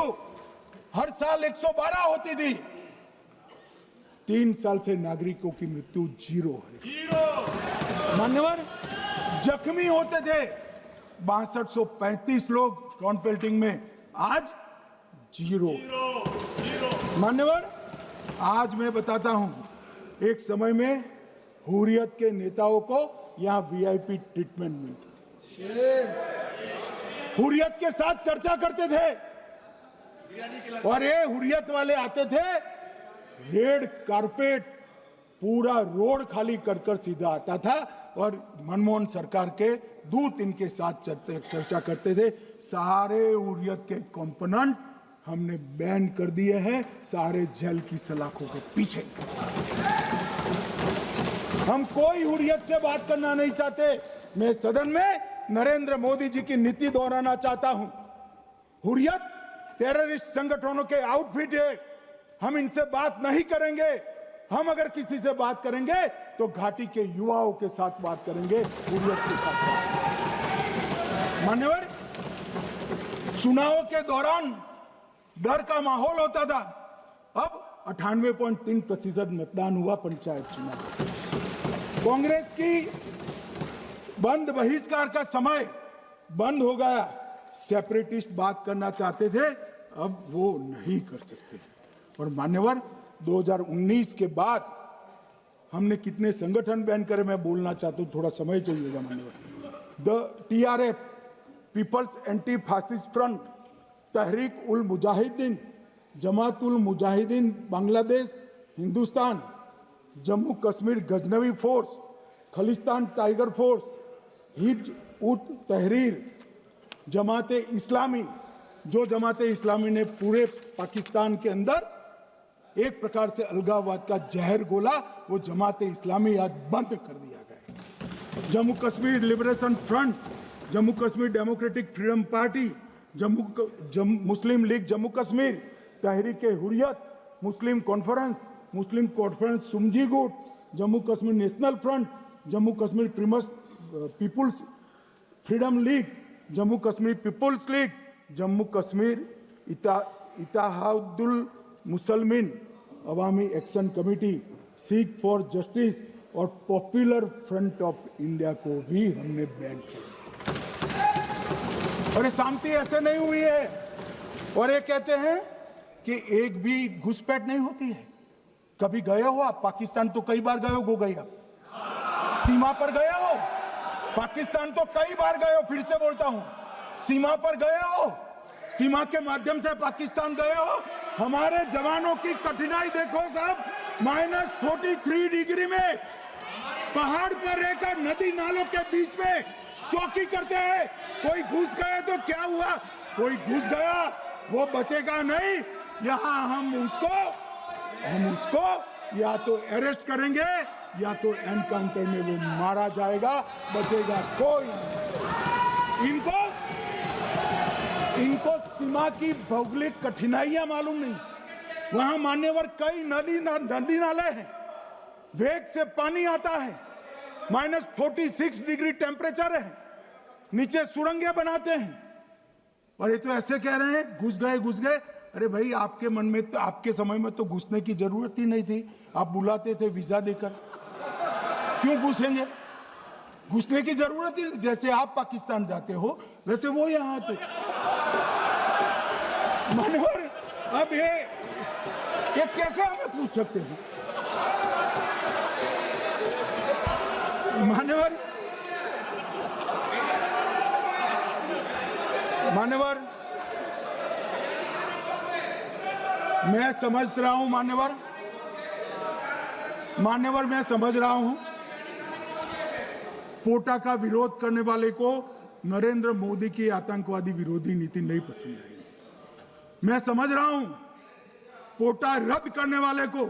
हर साल 112 होती थी, 3 साल से नागरिकों की मृत्यु 0 है। मान्यवर, जख्मी होते थे 6235 लोग टाउन पेल्टिंग में, आज 0। मान्यवर, आज मैं बताता हूं, एक समय में हुर्रियत के नेताओं को यहां वीआईपी ट्रीटमेंट मिलता था, हुर्रियत के साथ चर्चा करते थे, और ये हुर्रियत वाले आते थे, रेड कारपेट पूरा रोड खाली कर सीधा आता था, और मनमोहन सरकार के दूत इनके साथ चर्चा करते थे। सारे हुर्रियत के कंपोनेंट हमने बैन कर दिए हैं, सारे जेल की सलाखों के पीछे। हम कोई हुर्रियत से बात करना नहीं चाहते। मैं सदन में नरेंद्र मोदी जी की नीति दोहराना चाहता हूं। हुर्रियत टेररिस्ट संगठनों के आउटफिट है, हम इनसे बात नहीं करेंगे। हम अगर किसी से बात करेंगे तो घाटी के युवाओं के साथ बात करेंगे, हुर्रियत के साथ बात। मान्यवर, चुनाव के दौरान डर का माहौल होता था, अब 98.3% मतदान हुआ पंचायत चुनाव। कांग्रेस की बंद बहिष्कार का समय बंद हो गया। सेपरेटिस्ट बात करना चाहते थे, अब वो नहीं कर सकते। और मान्यवर, 2019 के बाद हमने कितने संगठन बैन करे, मैं बोलना चाहता हूं, थोड़ा समय चाहिएगा मान्यवर। The TRF, people's anti fascist front, Tehreek ul Mujahideen, Jamaat ul Mujahideen Bangladesh Hindustan, Jammu Kashmir Ghaznavi force, Khalistan tiger force, Hizb ut Tahrir, जमाते इस्लामी, जो जमाते इस्लामी ने पूरे पाकिस्तान के अंदर एक प्रकार से अलगाववाद का जहर घोला, वो जमाते इस्लामी आज बंद कर दिया गया। Jammu Kashmir liberation front, Jammu Kashmir democratic freedom party, Muslim league Jammu Kashmir, Tehreek Hurriyat, Muslim conference Sumji गुट, Jammu Kashmir national front, Jammu Kashmir people's freedom league, Jammu Kashmir people's league, Jammu Kashmir Ittehadul Musalman Awami action committee, Sikh for justice और पॉपुलर फ्रंट ऑफ इंडिया को भी हमने बैन किया। और ये शांति ऐसे नहीं हुई है। और ये कहते हैं कि एक भी घुसपैठ नहीं होती है। कभी गए हो आप पाकिस्तान? तो कई बार गए हो गई, आप सीमा पर गए हो? पाकिस्तान तो कई बार गए हो, फिर से बोलता हूं, सीमा पर गए हो, सीमा के माध्यम से पाकिस्तान गए हो। हमारे जवानों की कठिनाई देखो साहब, -43 डिग्री में पहाड़ पर रहकर नदी नालों के बीच में चौकी करते हैं। कोई घुस गए तो क्या हुआ? कोई घुस गया, वो बचेगा नहीं। यहां हम उसको या तो अरेस्ट करेंगे या तो एनकाउंटर में वो मारा जाएगा, बचेगा कोई नहीं। इनको सीमा की भौगोलिक कठिनाइयां मालूम नहीं। वहां मान्यवर कई नदी नाले हैं, वेग से पानी आता है, -46 डिग्री टेम्परेचर है, नीचे सुरंगें बनाते हैं। और ये तो ऐसे कह रहे हैं घुस गए। अरे भाई, आपके मन में तो, आपके समय में तो घुसने की जरूरत ही नहीं थी। आप बुलाते थे वीजा देकर, क्यों घुसेंगे? घुसने की जरूरत ही, जैसे आप पाकिस्तान जाते हो वैसे वो यहाँ आते। मान्यवर, अब ये कैसे हमें पूछ सकते हैं? मान्यवर, मैं समझ रहा हूं, मान्यवर मैं समझ रहा हूं, पोटा का विरोध करने वाले को नरेंद्र मोदी की आतंकवादी विरोधी नीति नहीं पसंद आई। मैं समझ रहा हूं, पोटा रद्द करने वाले को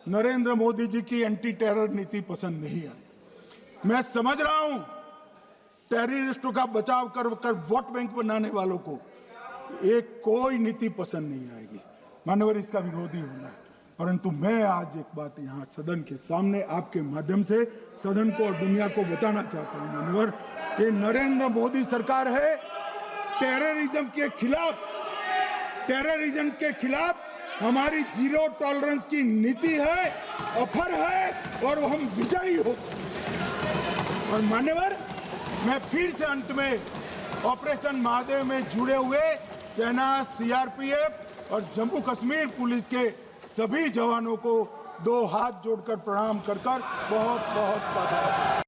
नरेंद्र मोदी जी की एंटी टेरर नीति पसंद नहीं आई। मैं समझ रहा हूं, टेररिस्टों का बचाव कर वोट बैंक बनाने वालों को कोई नीति पसंद नहीं आएगी। मानवर, इसका विरोधी होना है। परंतु मैं आज एक बात यहाँ सदन के सामने आपके माध्यम से सदन को और दुनिया को बताना चाहता हूँ। मानवर, ये नरेंद्र मोदी सरकार है, टेररिज्म के खिलाफ हमारी जीरो टॉलरेंस की नीति है, ऑफर है, और हम विजयी हो। और मान्यवर, मैं फिर से अंत में ऑपरेशन महादेव में जुड़े हुए सेना, CRPF और जम्मू कश्मीर पुलिस के सभी जवानों को 2 हाथ जोड़कर प्रणाम कर बहुत बहुत साधुवाद।